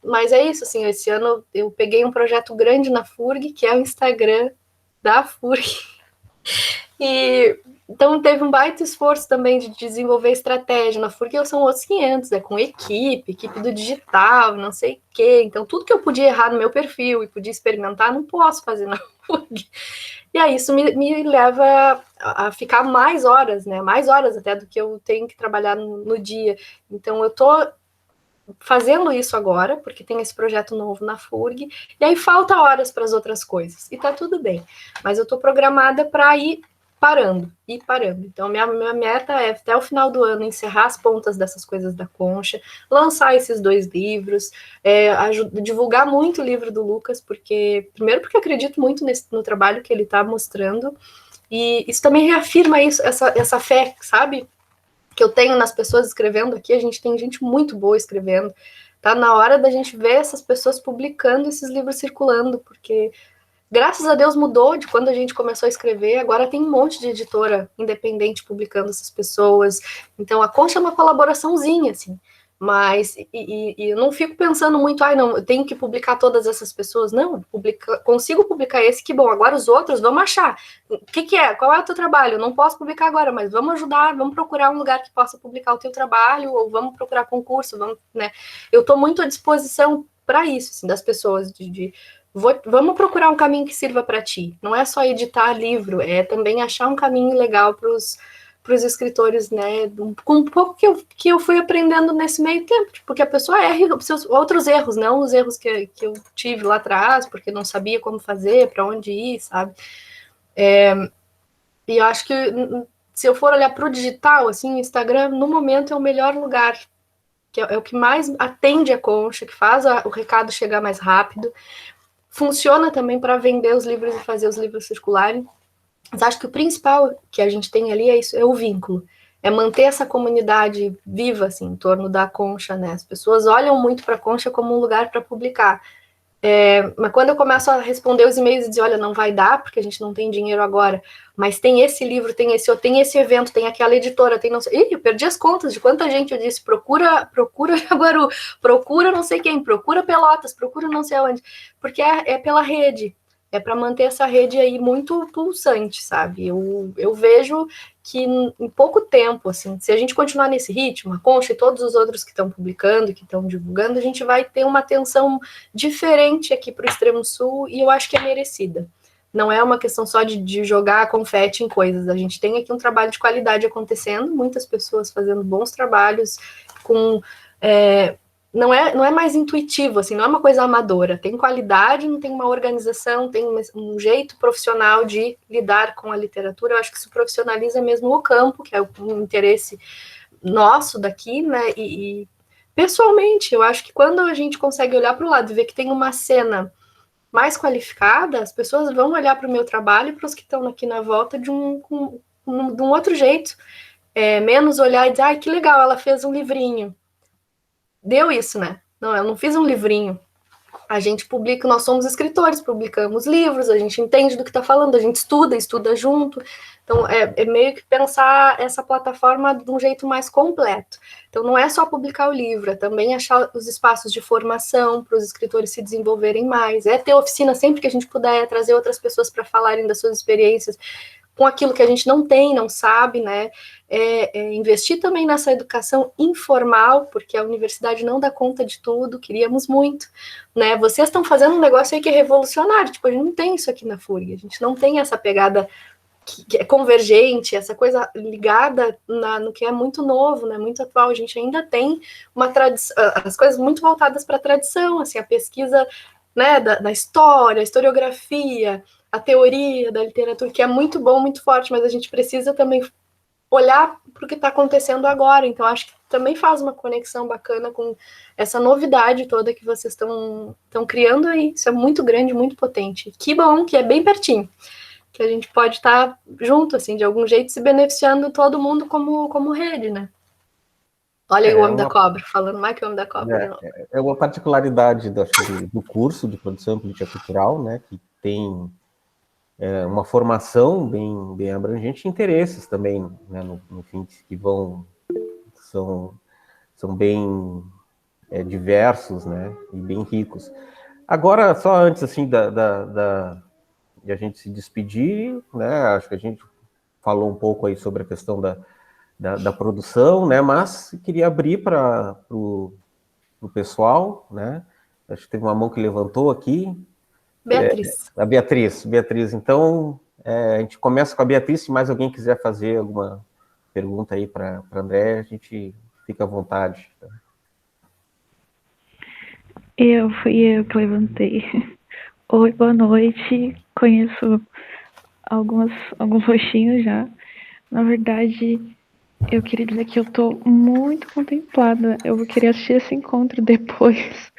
Mas é isso, assim, esse ano eu peguei um projeto grande na FURG, que é o Instagram da FURG. E então teve um baita esforço também de desenvolver estratégia na FURG, são outros 500, com equipe do digital, não sei o quê. Então tudo que eu podia errar no meu perfil e podia experimentar, não posso fazer na FURG. E aí isso me leva a ficar mais horas, né? Mais horas até do que eu tenho que trabalhar no dia. Então eu tô fazendo isso agora, porque tem esse projeto novo na FURG, e aí falta horas para as outras coisas. E tá tudo bem. Mas eu tô programada para ir parando. Então, minha meta é, até o final do ano, encerrar as pontas dessas coisas da Concha, lançar esses 2 livros, divulgar muito o livro do Lucas, porque eu acredito muito no trabalho que ele está mostrando, e isso também reafirma essa fé, sabe? Que eu tenho nas pessoas escrevendo aqui. A gente tem gente muito boa escrevendo. Tá na hora da gente ver essas pessoas publicando esses livros circulando, porque graças a Deus mudou de quando a gente começou a escrever. Agora tem um monte de editora independente publicando essas pessoas. Então a Concha é uma colaboraçãozinha, assim. Mas eu não fico pensando muito, não, eu tenho que publicar todas essas pessoas. Não, consigo publicar esse, que bom. Agora os outros, vamos achar. O que é? Qual é o teu trabalho? Eu não posso publicar agora, mas vamos ajudar, vamos procurar um lugar que possa publicar o teu trabalho, ou vamos procurar concurso, né? Eu estou muito à disposição para isso, assim, das pessoas, vamos procurar um caminho que sirva para ti. Não é só editar livro, é também achar um caminho legal para os escritores, né? Com um pouco que eu fui aprendendo nesse meio tempo, porque a pessoa erra os seus outros erros, não os erros que eu tive lá atrás, porque não sabia como fazer, para onde ir, sabe? E eu acho que se eu for olhar para o digital, assim, o Instagram, no momento, é o melhor lugar, que é o que mais atende a Concha, que faz o recado chegar mais rápido. Funciona também para vender os livros e fazer os livros circularem. Mas acho que o principal que a gente tem ali é isso, é o vínculo. É manter essa comunidade viva, assim, em torno da Concha, né? As pessoas olham muito para a Concha como um lugar para publicar. Mas quando eu começo a responder os e-mails e dizer, olha, não vai dar, porque a gente não tem dinheiro agora, mas tem esse livro, tem esse evento, tem aquela editora, tem não sei... Ih, eu perdi as contas de quanta gente eu disse, procura Jaguaru, procura não sei quem, procura Pelotas, procura não sei onde, porque é pela rede, é para manter essa rede aí muito pulsante, sabe? Eu vejo que em pouco tempo, assim, se a gente continuar nesse ritmo, a Concha e todos os outros que estão publicando, que estão divulgando, a gente vai ter uma atenção diferente aqui para o Extremo Sul, e eu acho que é merecida. Não é uma questão só de jogar confete em coisas. A gente tem aqui um trabalho de qualidade acontecendo, muitas pessoas fazendo bons trabalhos, com... não é mais intuitivo, assim, não é uma coisa amadora. Tem qualidade, não tem uma organização, tem um jeito profissional de lidar com a literatura. Eu acho que isso profissionaliza mesmo o campo, que é um interesse nosso daqui, né? E pessoalmente, eu acho que quando a gente consegue olhar para o lado e ver que tem uma cena mais qualificada, as pessoas vão olhar para o meu trabalho e para os que estão aqui na volta de um outro jeito. menos olhar e dizer, ai, que legal, ela fez um livrinho. Deu isso, né? Não, eu não fiz um livrinho. A gente publica, nós somos escritores, publicamos livros, a gente entende do que está falando, a gente estuda junto. Então, é meio que pensar essa plataforma de um jeito mais completo. Então, não é só publicar o livro, é também achar os espaços de formação para os escritores se desenvolverem mais, é ter oficina sempre que a gente puder, trazer outras pessoas para falarem das suas experiências com aquilo que a gente não tem, não sabe, né? Investir também nessa educação informal, porque a universidade não dá conta de tudo, queríamos muito, né? Vocês estão fazendo um negócio aí que é revolucionário, tipo, a gente não tem isso aqui na FURG, a gente não tem essa pegada que é convergente, essa coisa ligada no que é muito novo, né, muito atual. A gente ainda tem uma tradição, as coisas muito voltadas para a tradição, assim, a pesquisa, né, da história, a historiografia, a teoria da literatura, que é muito bom, muito forte, mas a gente precisa também olhar para o que está acontecendo agora. Então, acho que também faz uma conexão bacana com essa novidade toda que vocês estão criando aí. Isso é muito grande, muito potente. Que bom, que é bem pertinho. Que a gente pode estar junto, assim, de algum jeito, se beneficiando todo mundo como rede, né? Olha aí o Homem da Cobra, falando mais que o Homem da Cobra de novo. É uma particularidade do curso de produção e política cultural, né, que tem uma formação bem abrangente e interesses também, né, no fim, que são bem diversos, né, e bem ricos. Agora, só antes, assim, de a gente se despedir, né, acho que a gente falou um pouco aí sobre a questão da produção, né, mas queria abrir para o pessoal, né, acho que teve uma mão que levantou aqui. Beatriz. A Beatriz, então, a gente começa com a Beatriz, se mais alguém quiser fazer alguma pergunta aí para André, a gente fica à vontade. Fui eu que levantei. Oi, boa noite. Conheço alguns rostinhos já. Na verdade, eu queria dizer que eu tô muito contemplada. Eu vou querer assistir esse encontro depois,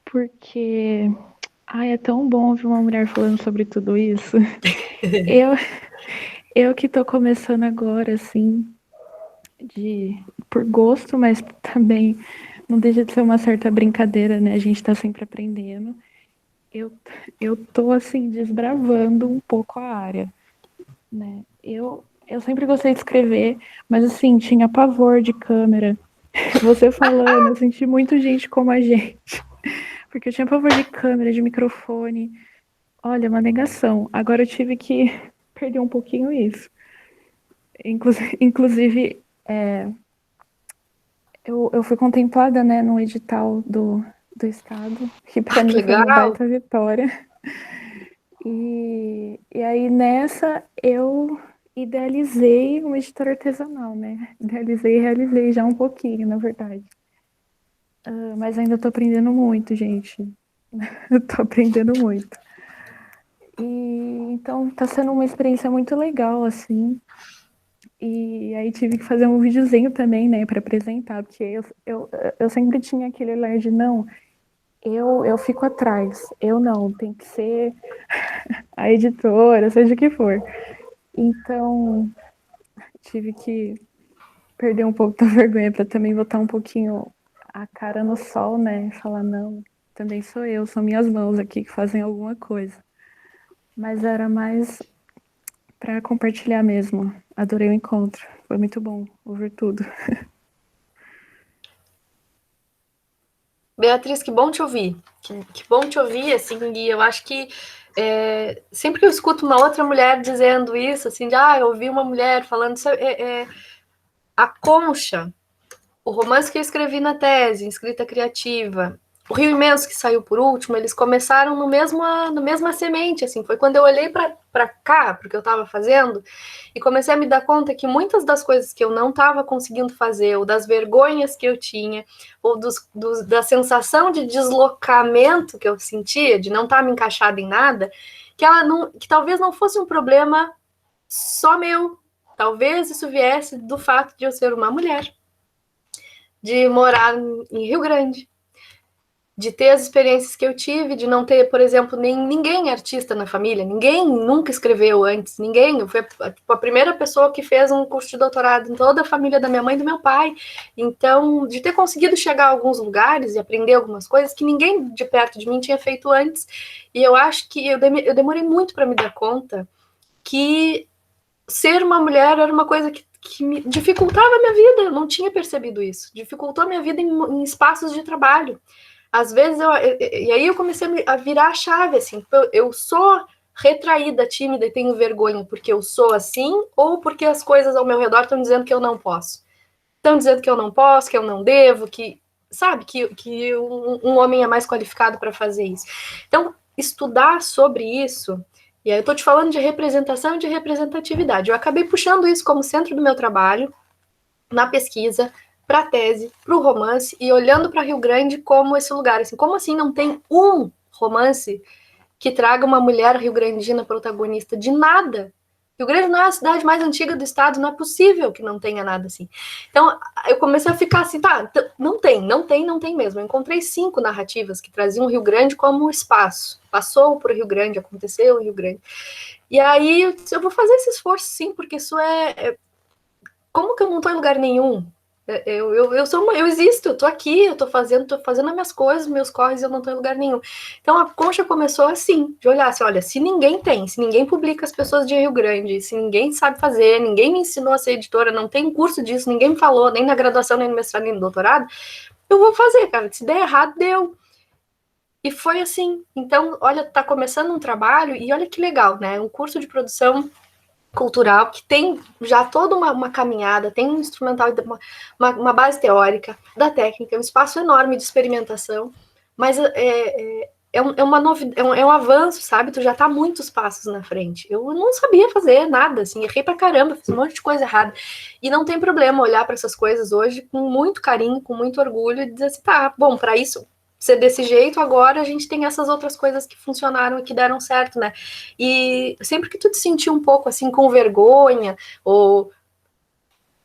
porque é tão bom ouvir uma mulher falando sobre tudo isso. eu que tô começando agora, assim, por gosto, mas também não deixa de ser uma certa brincadeira, né? A gente tá sempre aprendendo. Eu tô, assim, desbravando um pouco a área, né? Eu sempre gostei de escrever, mas, assim, tinha pavor de câmera. Você falando, eu senti muito gente como a gente. Porque eu tinha pavor de câmera, de microfone. Olha, uma negação. Agora eu tive que perder um pouquinho isso. Inclusive, eu fui contemplada, né, no edital do Estado, que para mim foi uma baita vitória. E aí nessa eu idealizei uma editora artesanal, né? Idealizei e realizei já um pouquinho, na verdade. Mas ainda tô aprendendo muito, gente. Eu tô aprendendo muito. E então tá sendo uma experiência muito legal, assim. E aí tive que fazer um videozinho também, né, para apresentar, porque eu sempre tinha aquele olhar de não, eu fico atrás, eu não, tem que ser a editora, seja o que for. Então, tive que perder um pouco da vergonha para também botar um pouquinho a cara no sol, né, e falar não, também sou eu, são minhas mãos aqui que fazem alguma coisa. Mas era mais para compartilhar mesmo. Adorei o encontro. Foi muito bom ouvir tudo. Beatriz, que bom te ouvir. Que bom te ouvir, assim, e eu acho que sempre que eu escuto uma outra mulher dizendo isso, assim, eu ouvi uma mulher falando isso, a Concha, o romance que eu escrevi na tese, escrita criativa, o Rio Imenso, que saiu por último, eles começaram no mesma semente, assim, foi quando eu olhei para cá, para o que eu estava fazendo, e comecei a me dar conta que muitas das coisas que eu não estava conseguindo fazer, ou das vergonhas que eu tinha, ou da sensação de deslocamento que eu sentia, de não estar me encaixada em nada, que talvez não fosse um problema só meu, talvez isso viesse do fato de eu ser uma mulher, de morar em Rio Grande, de ter as experiências que eu tive, de não ter, por exemplo, ninguém artista na família, ninguém nunca escreveu antes, ninguém. Eu fui a primeira pessoa que fez um curso de doutorado em toda a família da minha mãe e do meu pai. Então, de ter conseguido chegar a alguns lugares e aprender algumas coisas que ninguém de perto de mim tinha feito antes. E eu acho que eu demorei muito para me dar conta que ser uma mulher era uma coisa que me dificultava a minha vida. Eu não tinha percebido isso. Dificultou a minha vida em espaços de trabalho. Às vezes, e aí eu comecei a virar a chave, assim, eu sou retraída, tímida e tenho vergonha porque eu sou assim, ou porque as coisas ao meu redor estão dizendo que eu não posso. Estão dizendo que eu não posso, que eu não devo, que, sabe, que um homem é mais qualificado para fazer isso. Então, estudar sobre isso, e aí eu estou te falando de representação e de representatividade. Eu acabei puxando isso como centro do meu trabalho, na pesquisa, para a tese, para o romance, e olhando para Rio Grande como esse lugar, assim, como assim não tem um romance que traga uma mulher rio-grandina protagonista de nada? Rio Grande não é a cidade mais antiga do estado, não é possível que não tenha nada assim. Então, eu comecei a ficar assim, tá, não tem mesmo. Eu encontrei 5 narrativas que traziam o Rio Grande como espaço. Passou por Rio Grande, aconteceu em Rio Grande. E aí, eu vou fazer esse esforço sim, porque isso como que eu não estou em lugar nenhum? Eu existo, eu tô aqui, tô fazendo as minhas coisas, meus corres, e eu não tô em lugar nenhum. Então a Concha começou assim, de olhar assim, olha, se ninguém publica as pessoas de Rio Grande, se ninguém sabe fazer, ninguém me ensinou a ser editora, não tem curso disso, ninguém me falou, nem na graduação, nem no mestrado, nem no doutorado, eu vou fazer, cara, se der errado, deu. E foi assim. Então, olha, tá começando um trabalho, e olha que legal, né? Um curso de produção cultural, que tem já toda uma caminhada, tem um instrumental, uma base teórica, da técnica, um espaço enorme de experimentação, mas é um avanço, sabe? Tu já tá muitos passos na frente. Eu não sabia fazer nada, assim, errei pra caramba, fiz um monte de coisa errada. E não tem problema olhar para essas coisas hoje com muito carinho, com muito orgulho, e dizer assim, tá, bom, para isso ser desse jeito, agora a gente tem essas outras coisas que funcionaram e que deram certo, né? E sempre que tu te sentir um pouco assim com vergonha, ou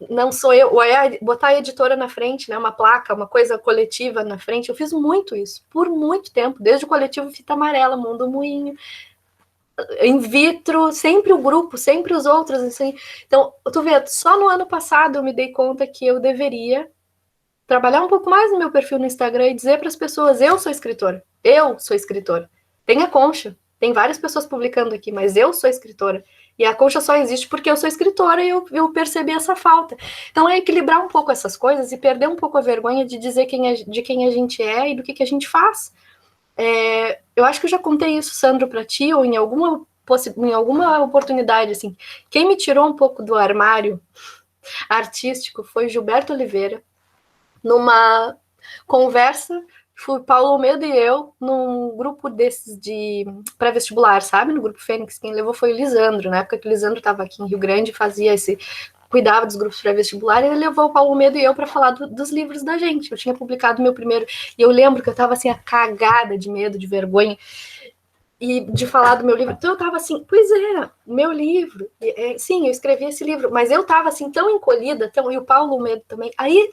não sou eu, ou botar a editora na frente, né? Uma placa, uma coisa coletiva na frente, eu fiz muito isso, por muito tempo, desde o coletivo Fita Amarela, Mundo Moinho, in vitro, sempre o grupo, sempre os outros, assim. Então, tu vê, só no ano passado eu me dei conta que eu deveria trabalhar um pouco mais no meu perfil no Instagram e dizer para as pessoas, eu sou escritora. Tem a Concha, tem várias pessoas publicando aqui, mas eu sou escritora. E a Concha só existe porque eu sou escritora e eu percebi essa falta. Então é equilibrar um pouco essas coisas e perder um pouco a vergonha de dizer de quem a gente é e do que a gente faz. Eu acho que eu já contei isso, Sandro, para ti, ou em alguma oportunidade, assim. Quem me tirou um pouco do armário artístico foi Gilberto Oliveira, numa conversa, fui Paulo Almeida e eu, num grupo desses de pré-vestibular, sabe? No grupo Fênix, quem levou foi o Lisandro, na época que o Lisandro estava aqui em Rio Grande, cuidava dos grupos pré-vestibular, e ele levou o Paulo Almeida e eu para falar dos livros da gente. Eu tinha publicado meu primeiro, e eu lembro que eu estava assim, cagada de medo, de vergonha, e de falar do meu livro. Então eu tava assim, pois é, meu livro, sim, eu escrevi esse livro, mas eu tava assim, tão encolhida, e o Paulo Almeida também. Aí,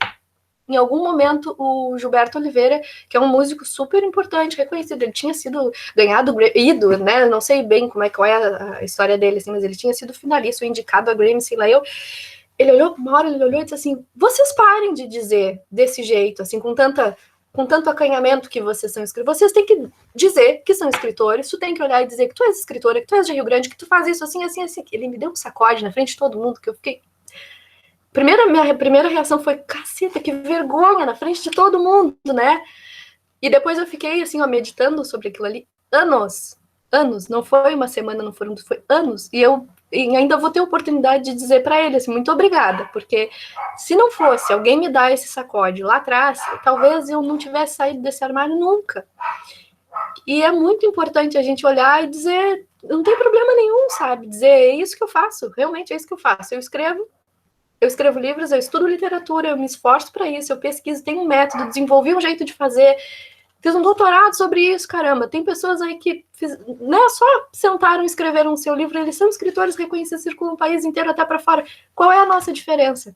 em algum momento, o Gilberto Oliveira, que é um músico super importante, reconhecido, ele tinha ido, né, não sei bem qual é a história dele, assim, mas ele tinha sido finalista, indicado a Grammy, sei lá, ele olhou e disse assim, vocês parem de dizer desse jeito, assim, com tanto acanhamento que vocês são escritores, vocês têm que dizer que são escritores, tu tem que olhar e dizer que tu és escritora, que tu és de Rio Grande, que tu faz isso assim, assim, assim. Ele me deu um sacode na frente de todo mundo, que eu fiquei... Minha primeira reação foi, caceta, que vergonha, na frente de todo mundo, né? E depois eu fiquei, assim, ó, meditando sobre aquilo ali, anos, não foi uma semana, foi anos, e ainda vou ter a oportunidade de dizer para ele, assim, muito obrigada, porque se não fosse alguém me dar esse sacode lá atrás, talvez eu não tivesse saído desse armário nunca. E é muito importante a gente olhar e dizer, não tem problema nenhum, sabe? Dizer, é isso que eu faço, realmente é isso que eu faço. Eu escrevo livros, eu estudo literatura, eu me esforço para isso, eu pesquiso, tenho um método, desenvolvi um jeito de fazer, fiz um doutorado sobre isso, caramba. Tem pessoas aí que não é só sentaram e escreveram o seu livro, eles são escritores reconhecidos, circulam o país inteiro até para fora. Qual é a nossa diferença?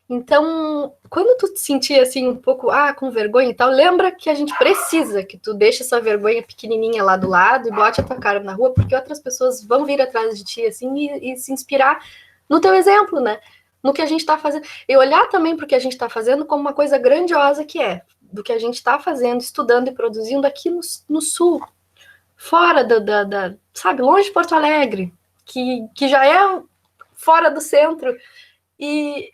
Então, quando tu te sentir assim um pouco, com vergonha e tal, lembra que a gente precisa que tu deixe essa vergonha pequenininha lá do lado e bote a tua cara na rua, porque outras pessoas vão vir atrás de ti, assim, e se inspirar no teu exemplo, né? No que a gente tá fazendo. E olhar também pro que a gente tá fazendo como uma coisa grandiosa que é, do que a gente tá fazendo, estudando e produzindo aqui no Sul, fora sabe, longe de Porto Alegre, que já é fora do centro, e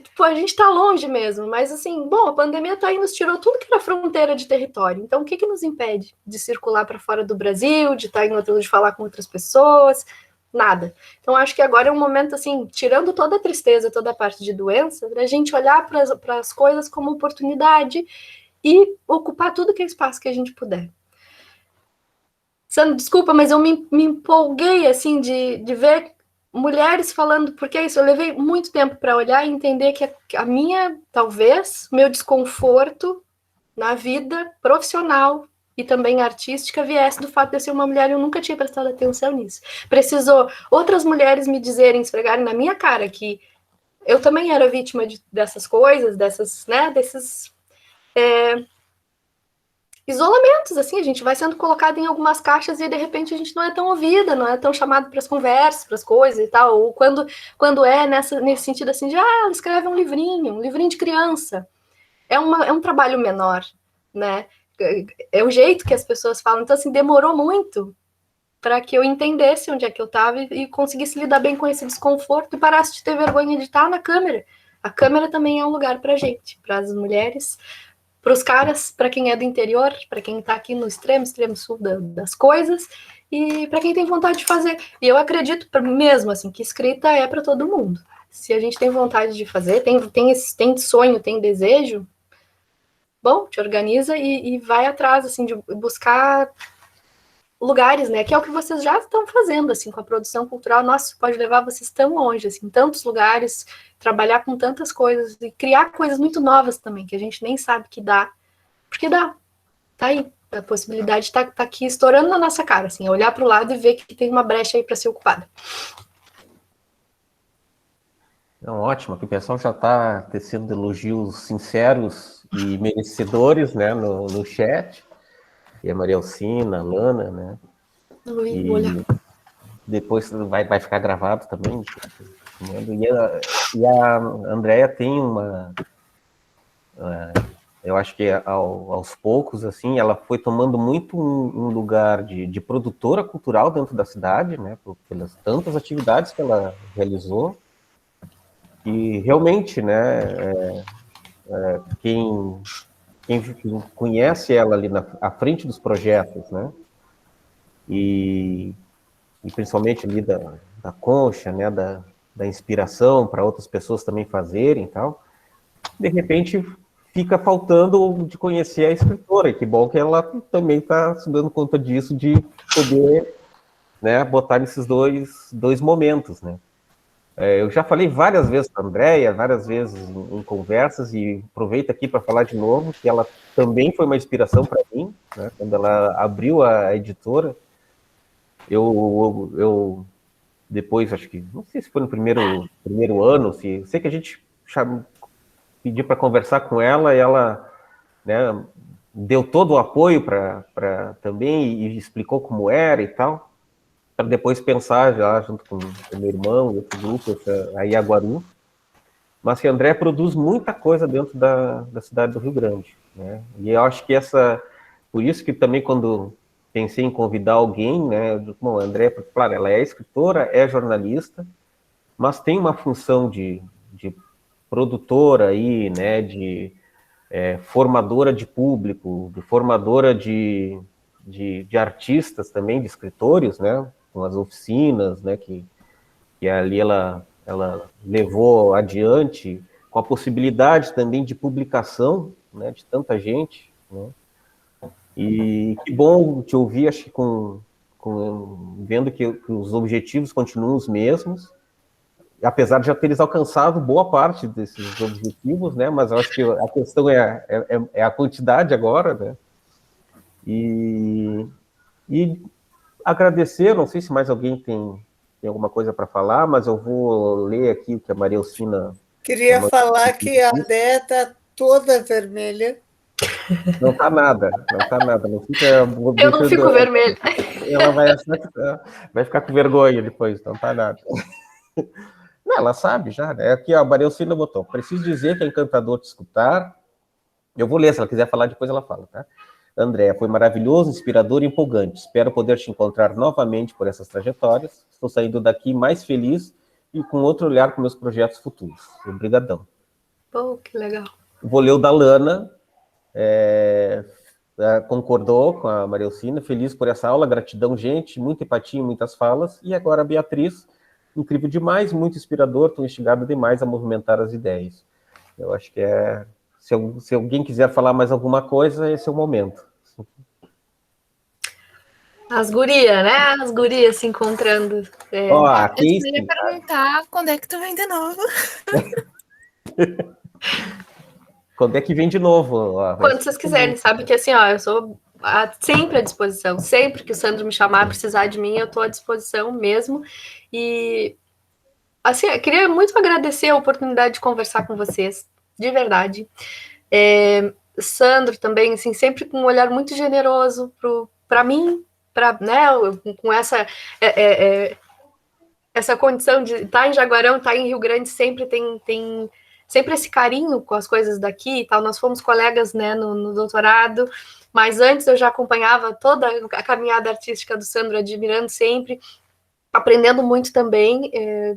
tipo, a gente tá longe mesmo, mas assim, bom, a pandemia tá aí, nos tirou tudo que era fronteira de território. Então, o que nos impede de circular para fora do Brasil, de estar em outro, de falar com outras pessoas? Nada. Então, acho que agora é um momento, assim, tirando toda a tristeza, toda a parte de doença, da gente olhar para as coisas como oportunidade e ocupar tudo que é espaço que a gente puder. Sandro, desculpa, mas eu me empolguei, assim, de ver mulheres falando, porque é isso, eu levei muito tempo para olhar e entender que a minha, talvez, meu desconforto na vida profissional e também artística viesse do fato de eu ser uma mulher e eu nunca tinha prestado atenção nisso. Precisou outras mulheres me dizerem, esfregarem na minha cara que eu também era vítima dessas coisas, desses isolamentos, assim, a gente vai sendo colocado em algumas caixas e de repente a gente não é tão ouvida, não é tão chamado para as conversas, para as coisas e tal, ou quando é nesse sentido assim de, ela escreve um livrinho de criança, é um trabalho menor, né, é o jeito que as pessoas falam, então assim, demorou muito para que eu entendesse onde é que eu estava e conseguisse lidar bem com esse desconforto e parasse de ter vergonha de estar na câmera. A câmera também é um lugar para gente, para as mulheres, para os caras, para quem é do interior, para quem está aqui no extremo sul das coisas, e para quem tem vontade de fazer. E eu acredito mesmo assim que escrita é para todo mundo. Se a gente tem vontade de fazer, tem sonho, tem desejo, bom, te organiza e vai atrás assim de buscar lugares, né? Que é o que vocês já estão fazendo assim com a produção cultural. Nossa, isso pode levar vocês tão longe, assim, em tantos lugares, trabalhar com tantas coisas e criar coisas muito novas também que a gente nem sabe que dá, porque dá, tá aí. A possibilidade tá aqui estourando na nossa cara, assim, olhar para o lado e ver que tem uma brecha aí para ser ocupada. Não, ótimo, aqui o pessoal já está tecendo elogios sinceros e merecedores, né, no chat. E a Maria Alcina, a Lana, né? Vou olhar. Depois vai ficar gravado também. E a Andrea tem uma... eu acho que aos poucos, assim, ela foi tomando muito um lugar de produtora cultural dentro da cidade, né? Pelas tantas atividades que ela realizou. E realmente, né? Quem conhece ela ali à frente dos projetos, né? E principalmente ali da concha, né? Da inspiração para outras pessoas também fazerem e tal. De repente, fica faltando de conhecer a escritora, e que bom que ela também está se dando conta disso, de poder, né, botar nesses dois momentos, né? Eu já falei várias vezes com a Andrea, várias vezes em conversas, e aproveito aqui para falar de novo, que ela também foi uma inspiração para mim, né? Quando ela abriu a editora, eu depois, acho que, não sei se foi no primeiro ano, sei que a gente pediu para conversar com ela, e ela, né, deu todo o apoio para também, e explicou como era e tal, para depois pensar já junto com o meu irmão e outro grupo, a Iaguaru. Mas que a André produz muita coisa dentro da cidade do Rio Grande, né? E eu acho que por isso que também quando pensei em convidar alguém, né, bom, a André, claro, ela é escritora, é jornalista, mas tem uma função de produtora aí, né, de formadora de público, de formadora de artistas também, de escritores, né, com as oficinas, né, que ali ela levou adiante, com a possibilidade também de publicação, né, de tanta gente, né. E que bom te ouvir, acho que vendo que os objetivos continuam os mesmos, apesar de já teres alcançado boa parte desses objetivos, né? Mas eu acho que a questão é a quantidade agora, né? E agradecer, não sei se mais alguém tem alguma coisa para falar, mas eu vou ler aqui o que a Maria Alcina Queria falar que a Déia está toda vermelha. Não tá nada, não fica... Eu não fico vermelha. Ela vai ficar com vergonha depois, não tá nada. Não, ela sabe já, né? Aqui, ó, a Maria Alcina botou, preciso dizer que é encantador te escutar. Eu vou ler, se ela quiser falar depois ela fala, tá? Andréa, foi maravilhoso, inspirador e empolgante. Espero poder te encontrar novamente por essas trajetórias. Estou saindo daqui mais feliz e com outro olhar para meus projetos futuros. Obrigadão. Pô, que legal. Vou ler o da Lana. Concordou com a Maria Alcina, feliz por essa aula, gratidão, gente, muita empatia, muitas falas. E agora a Beatriz, incrível demais, muito inspirador, estou instigado demais a movimentar as ideias. Eu acho que se alguém quiser falar mais alguma coisa, esse é o momento. As gurias, né? As gurias se encontrando. Ó, Eu aqui... queria perguntar quando é que tu vem de novo. Quando é que vem de novo? Quando vocês quiserem, sabe que assim, ó, eu sou sempre à disposição. Sempre que o Sandro me chamar, precisar de mim, eu tô à disposição mesmo. E assim, eu queria muito agradecer a oportunidade de conversar com vocês, de verdade. Sandro também, assim, sempre com um olhar muito generoso para mim, né, com essa condição de estar em Jaguarão, estar em Rio Grande, sempre tem sempre esse carinho com as coisas daqui e tal. Nós fomos colegas, né, no doutorado, mas antes eu já acompanhava toda a caminhada artística do Sandro, admirando sempre, aprendendo muito também.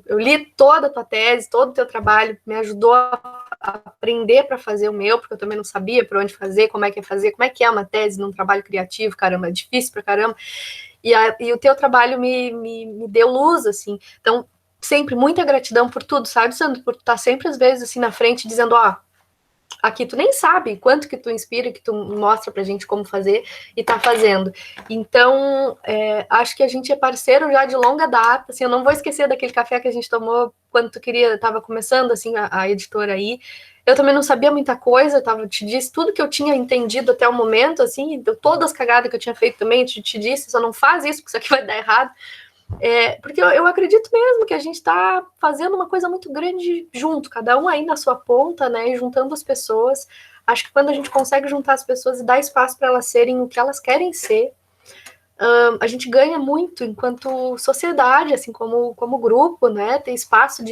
Eu li toda a tua tese, todo o teu trabalho, me ajudou a aprender para fazer o meu, porque eu também não sabia por onde fazer, como é que é uma tese num trabalho criativo, caramba, é difícil pra caramba. E o teu trabalho me deu luz, assim. Então, sempre muita gratidão por tudo, sabe, Sandro? Por estar sempre, às vezes, assim, na frente, dizendo, ó, aqui tu nem sabe quanto que tu inspira, que tu mostra pra gente como fazer e tá fazendo. Então, acho que a gente é parceiro já de longa data, assim, eu não vou esquecer daquele café que a gente tomou quando tu tava começando, assim, a editora aí. Eu também não sabia muita coisa, te disse tudo que eu tinha entendido até o momento, assim, todas as cagadas que eu tinha feito também, te disse, só não faz isso, porque isso aqui vai dar errado. Porque eu acredito mesmo que a gente está fazendo uma coisa muito grande junto, cada um aí na sua ponta, né, e juntando as pessoas. Acho que quando a gente consegue juntar as pessoas e dar espaço para elas serem o que elas querem ser, a gente ganha muito enquanto sociedade, assim, como grupo, né, ter espaço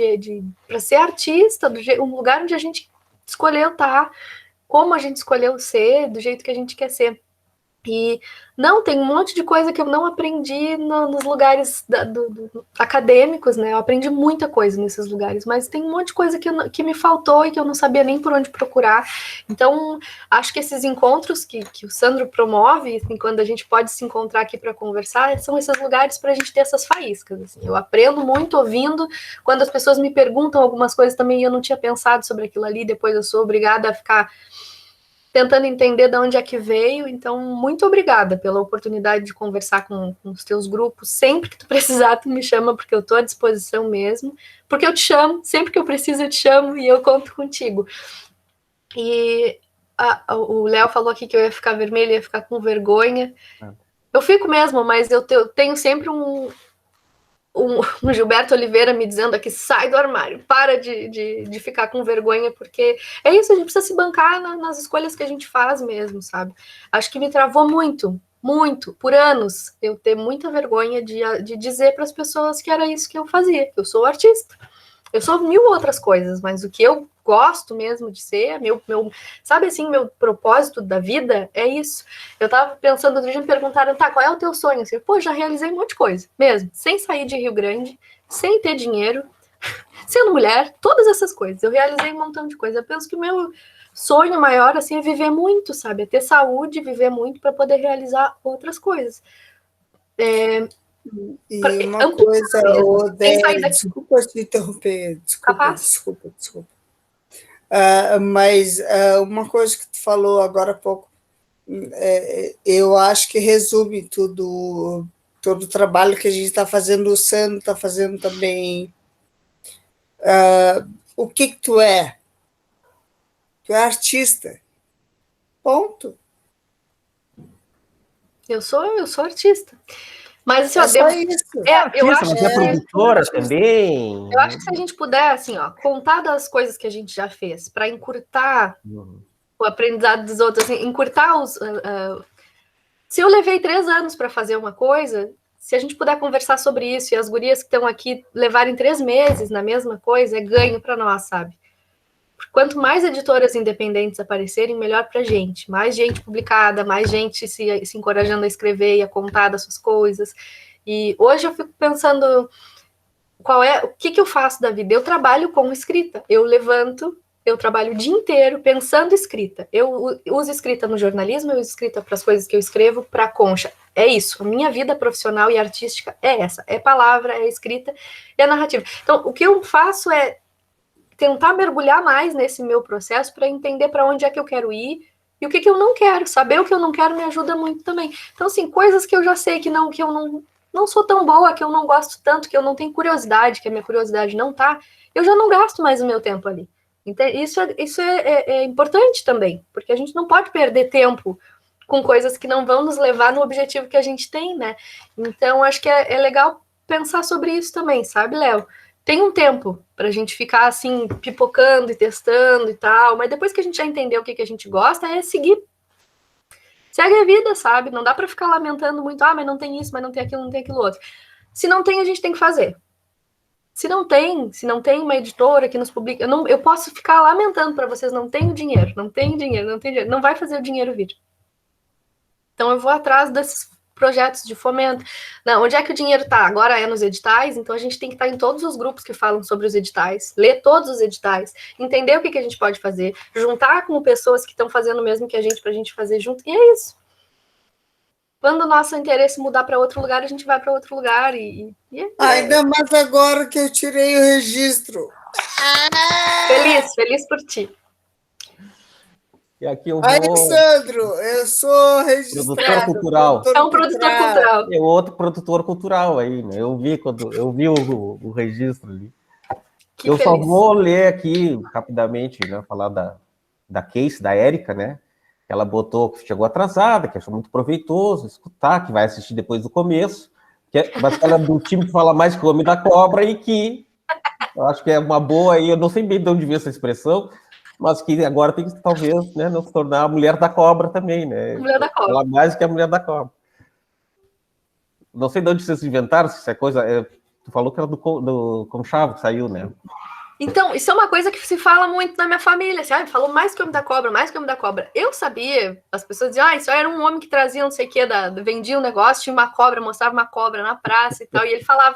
para ser artista, um lugar onde a gente escolheu estar, como a gente escolheu ser, do jeito que a gente quer ser. E não, tem um monte de coisa que eu não aprendi nos lugares acadêmicos, né? Eu aprendi muita coisa nesses lugares, mas tem um monte de coisa que me faltou e que eu não sabia nem por onde procurar. Então, acho que esses encontros que o Sandro promove, assim, quando a gente pode se encontrar aqui para conversar, são esses lugares para a gente ter essas faíscas. Assim. Eu aprendo muito ouvindo, quando as pessoas me perguntam algumas coisas também, eu não tinha pensado sobre aquilo ali, depois eu sou obrigada a ficar tentando entender de onde é que veio. Então, muito obrigada pela oportunidade de conversar com os teus grupos. Sempre que tu precisar, tu me chama, porque eu estou à disposição mesmo. Porque eu te chamo, sempre que eu preciso eu te chamo e eu conto contigo. E o Léo falou aqui que eu ia ficar vermelha, ia ficar com vergonha. Eu fico mesmo, mas eu tenho sempre um Gilberto Oliveira me dizendo aqui, sai do armário, para de ficar com vergonha, porque é isso, a gente precisa se bancar nas escolhas que a gente faz mesmo, sabe? Acho que me travou muito, por anos, eu ter muita vergonha de dizer para as pessoas que era isso que eu fazia, que eu sou artista. Eu sou mil outras coisas, mas o que eu gosto mesmo de ser, sabe assim, meu propósito da vida é isso. Eu tava pensando, outro dia me perguntaram, tá, qual é o teu sonho? Assim, pô, já realizei um monte de coisa, mesmo, sem sair de Rio Grande, sem ter dinheiro, sendo mulher, todas essas coisas. Eu realizei um montão de coisa. Eu penso que o meu sonho maior, assim, é viver muito, sabe? É ter saúde, viver muito para poder realizar outras coisas. E uma coisa, Déia, desculpa te interromper, desculpa. Mas uma coisa que tu falou agora há pouco, eu acho que resume todo o trabalho que a gente está fazendo, o Sandro está fazendo também. O que tu é? Tu é artista. Ponto. Eu sou artista. Mas assim, É ó, só isso. eu Artista, acho mas é produtora também. Eu acho que se a gente puder, assim, ó, contar das coisas que a gente já fez, para encurtar o aprendizado dos outros, assim, encurtar os. Se eu levei 3 anos para fazer uma coisa, se a gente puder conversar sobre isso e as gurias que estão aqui levarem 3 meses na mesma coisa, é ganho para nós, sabe? Quanto mais editoras independentes aparecerem, melhor para gente. Mais gente publicada, mais gente se encorajando a escrever e a contar das suas coisas. E hoje eu fico pensando o que eu faço da vida? Eu trabalho com escrita. Eu levanto, eu trabalho o dia inteiro pensando escrita. Eu uso escrita no jornalismo, eu uso escrita para as coisas que eu escrevo para a Concha. É isso. A minha vida profissional e artística é essa. É palavra, é escrita, é narrativa. Então, o que eu faço é tentar mergulhar mais nesse meu processo para entender para onde é que eu quero ir e o que eu não quero. Saber o que eu não quero me ajuda muito também. Então, assim, coisas que eu já sei que eu não sou tão boa, que eu não gosto tanto, que eu não tenho curiosidade, que a minha curiosidade não tá, eu já não gasto mais o meu tempo ali. Então, isso é importante também, porque a gente não pode perder tempo com coisas que não vão nos levar no objetivo que a gente tem, né? Então, acho que é legal pensar sobre isso também, sabe, Léo? Tem um tempo para a gente ficar assim, pipocando e testando e tal, mas depois que a gente já entendeu o que a gente gosta, é seguir. Segue a vida, sabe? Não dá para ficar lamentando muito, mas não tem isso, mas não tem aquilo, não tem aquilo outro. Se não tem, a gente tem que fazer. Se não tem uma editora que nos publica, eu posso ficar lamentando para vocês, não tenho dinheiro, não tenho dinheiro, não tenho dinheiro, não vai fazer o dinheiro vir. Então eu vou atrás desses projetos de fomento. Não, onde é que o dinheiro está? Agora é nos editais, então a gente tem que estar em todos os grupos que falam sobre os editais, ler todos os editais, entender o que a gente pode fazer, juntar com pessoas que estão fazendo o mesmo que a gente, para a gente fazer junto, e é isso. Quando o nosso interesse mudar para outro lugar, a gente vai para outro lugar. Ainda mais agora que eu tirei o registro. Feliz por ti. E aqui eu vou... Alexandro, eu sou registrado. Produtor cultural. É um produtor cultural. É outro produtor cultural aí, né? Eu vi o registro ali. Que eu feliz. Só vou ler aqui rapidamente, né? Falar da case, da Érica, né? Ela botou que chegou atrasada, que achou muito proveitoso escutar, que vai assistir depois do começo, mas ela é do time que fala mais que o Homem da Cobra e que eu acho que é uma boa aí, eu não sei bem de onde veio essa expressão, mas que agora tem que, talvez, né, não se tornar a mulher da cobra também, né? Mulher da cobra. Falar mais que a mulher da cobra. Não sei de onde vocês inventaram, se é coisa... tu falou que era do Conchavo que saiu, né? Então, isso é uma coisa que se fala muito na minha família, assim, falou mais que o Homem da Cobra, mais que o Homem da Cobra. Eu sabia, as pessoas diziam, isso era um homem que trazia não sei o que, vendia um negócio, tinha uma cobra, mostrava uma cobra na praça e tal, e ele falava,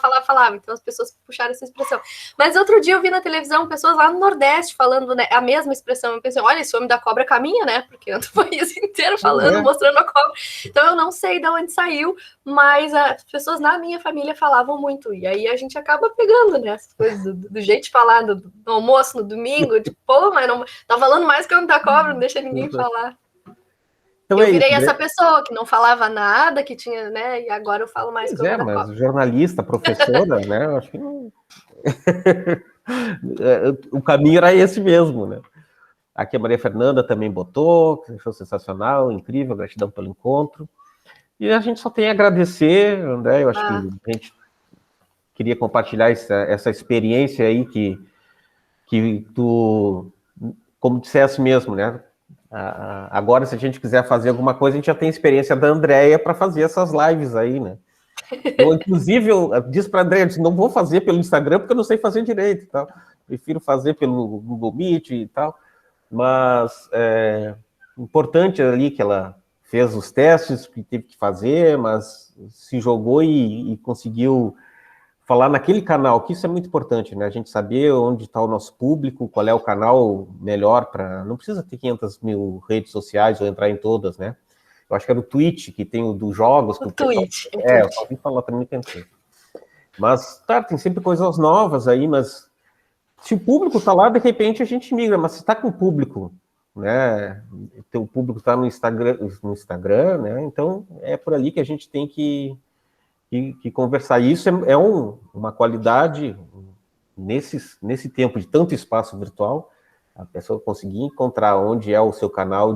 então as pessoas puxaram essa expressão. Mas outro dia eu vi na televisão pessoas lá no Nordeste falando, né, a mesma expressão, eu pensei, olha, esse Homem da Cobra caminha, né, porque anda o país inteiro falando, mostrando a cobra. Então eu não sei de onde saiu, mas as pessoas na minha família falavam muito, e aí a gente acaba pegando, né, essas coisas do jeito de falar, do almoço no domingo, tipo, pô, mas não tá falando mais que o Homem da Cobra, não deixa ninguém falar. Então eu virei essa pessoa que não falava nada, que tinha, né, e agora eu falo mais que o Homem da Cobra. Mas jornalista, professora, né, eu acho que não... o caminho era esse mesmo, né. Aqui a Maria Fernanda também botou, que achou sensacional, incrível, gratidão pelo encontro. E a gente só tem a agradecer, André, eu acho que a gente queria compartilhar essa experiência aí que tu, como disseste mesmo, né? Agora, se a gente quiser fazer alguma coisa, a gente já tem experiência da Andréia para fazer essas lives aí, né? Eu, inclusive, eu disse para a Andréia, não vou fazer pelo Instagram porque eu não sei fazer direito, tal. Prefiro fazer pelo Google Meet e tal. Mas é importante ali que ela fez os testes que teve que fazer, mas se jogou e conseguiu falar naquele canal, que isso é muito importante, né? A gente saber onde está o nosso público, qual é o canal melhor para... Não precisa ter 500 mil redes sociais ou entrar em todas, né? Eu acho que era o Twitch, que tem o dos jogos. O Twitch. Eu só vim falar também, pensei. Mas, tá, tem sempre coisas novas aí, mas se o público está lá, de repente a gente migra, mas se está com o público, né? O público está no Instagram, né? Então, é por ali que a gente tem que conversar. E isso é uma qualidade nesse tempo de tanto espaço virtual, a pessoa conseguir encontrar onde é o seu canal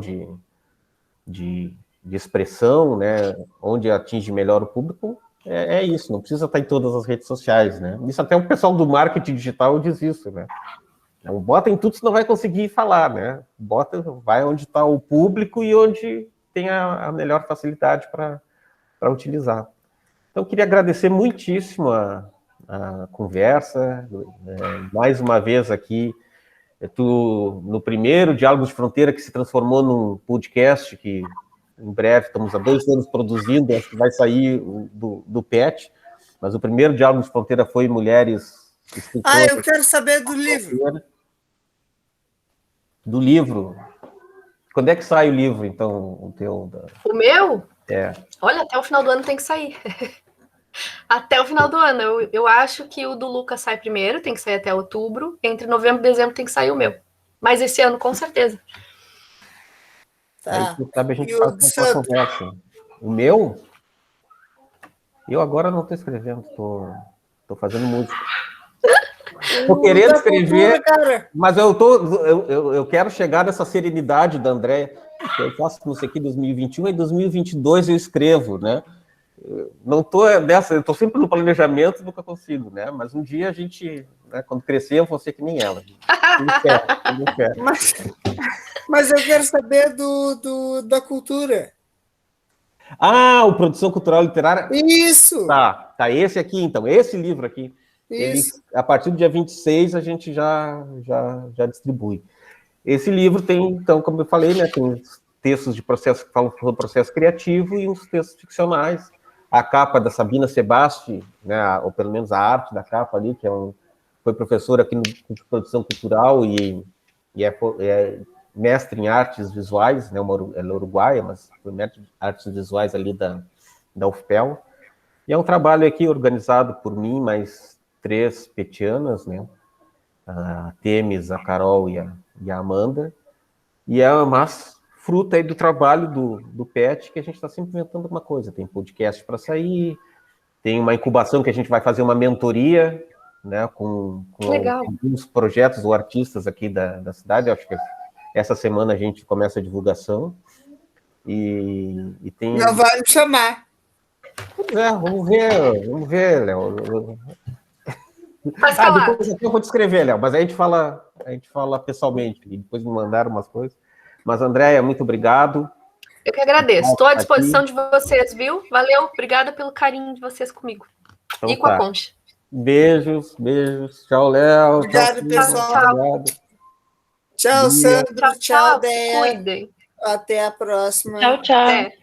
de expressão, né, onde atinge melhor o público, é isso, não precisa estar em todas as redes sociais, né? Isso até o pessoal do marketing digital diz isso, né? Não bota em tudo, você não vai conseguir falar, né? Vai onde está o público e onde tem a melhor facilidade para utilizar. Então, eu queria agradecer muitíssimo a conversa, mais uma vez aqui, no primeiro Diálogos de Fronteira, que se transformou num podcast, que em breve estamos há 2 anos produzindo, acho que vai sair do PET, mas o primeiro Diálogo de Fronteira foi Mulheres Escritoras. Eu quero saber do livro. Do livro. Quando é que sai o livro, então, o teu? O meu? É. Olha, até o final do ano tem que sair. Até o final do ano. Eu acho que o do Lucas sai primeiro, tem que sair até outubro. Entre novembro e dezembro tem que sair o meu. Mas esse ano, com certeza. Aí, quem sabe, a gente E faz uma conversa. O meu? Eu agora não estou escrevendo, estou fazendo música. Estou querendo escrever, cara. mas eu quero chegar nessa serenidade da Andréia. Eu faço não sei o que em 2021 e em 2022 eu escrevo, né? Não estou nessa, eu estou sempre no planejamento, nunca consigo, né? Mas um dia a gente, né, quando crescer, eu vou ser que nem ela. Mas eu quero saber da cultura. O Produção Cultural Literária. Isso! Tá, esse aqui, então, esse livro aqui. Ele, a partir do dia 26, a gente já distribui. Esse livro tem, então, como eu falei, né, tem textos de processo que falam sobre o processo criativo e uns textos ficcionais. A capa da Sabina Sebasti, né, ou pelo menos a arte da capa ali, que foi professora aqui no curso de Produção Cultural e é mestre em artes visuais, né, ela é uruguaia, mas foi mestre em artes visuais ali da UFPEL. E é um trabalho aqui organizado por mim, mais 3 petianas, né? A Temis, a Carol e a Amanda. E é uma fruta aí do trabalho do PET, que a gente está sempre inventando alguma coisa. Tem podcast para sair, tem uma incubação que a gente vai fazer uma mentoria, né? Com alguns projetos ou artistas aqui da cidade. Eu acho que essa semana a gente começa a divulgação. E tem... Não vai me chamar. Vamos ver, Léo. Depois eu vou te escrever, Léo, mas aí a gente fala pessoalmente, e depois me mandaram umas coisas. Mas, Andréia, muito obrigado. Eu que agradeço. Estou à disposição de vocês, viu? Valeu, obrigada pelo carinho de vocês comigo. Então, e com a Concha. Beijos. Tchau, Léo. Obrigado, pessoal. Obrigado. Tchau, Sandro. Tchau, Déia. Cuidem. Até a próxima. Tchau. Até.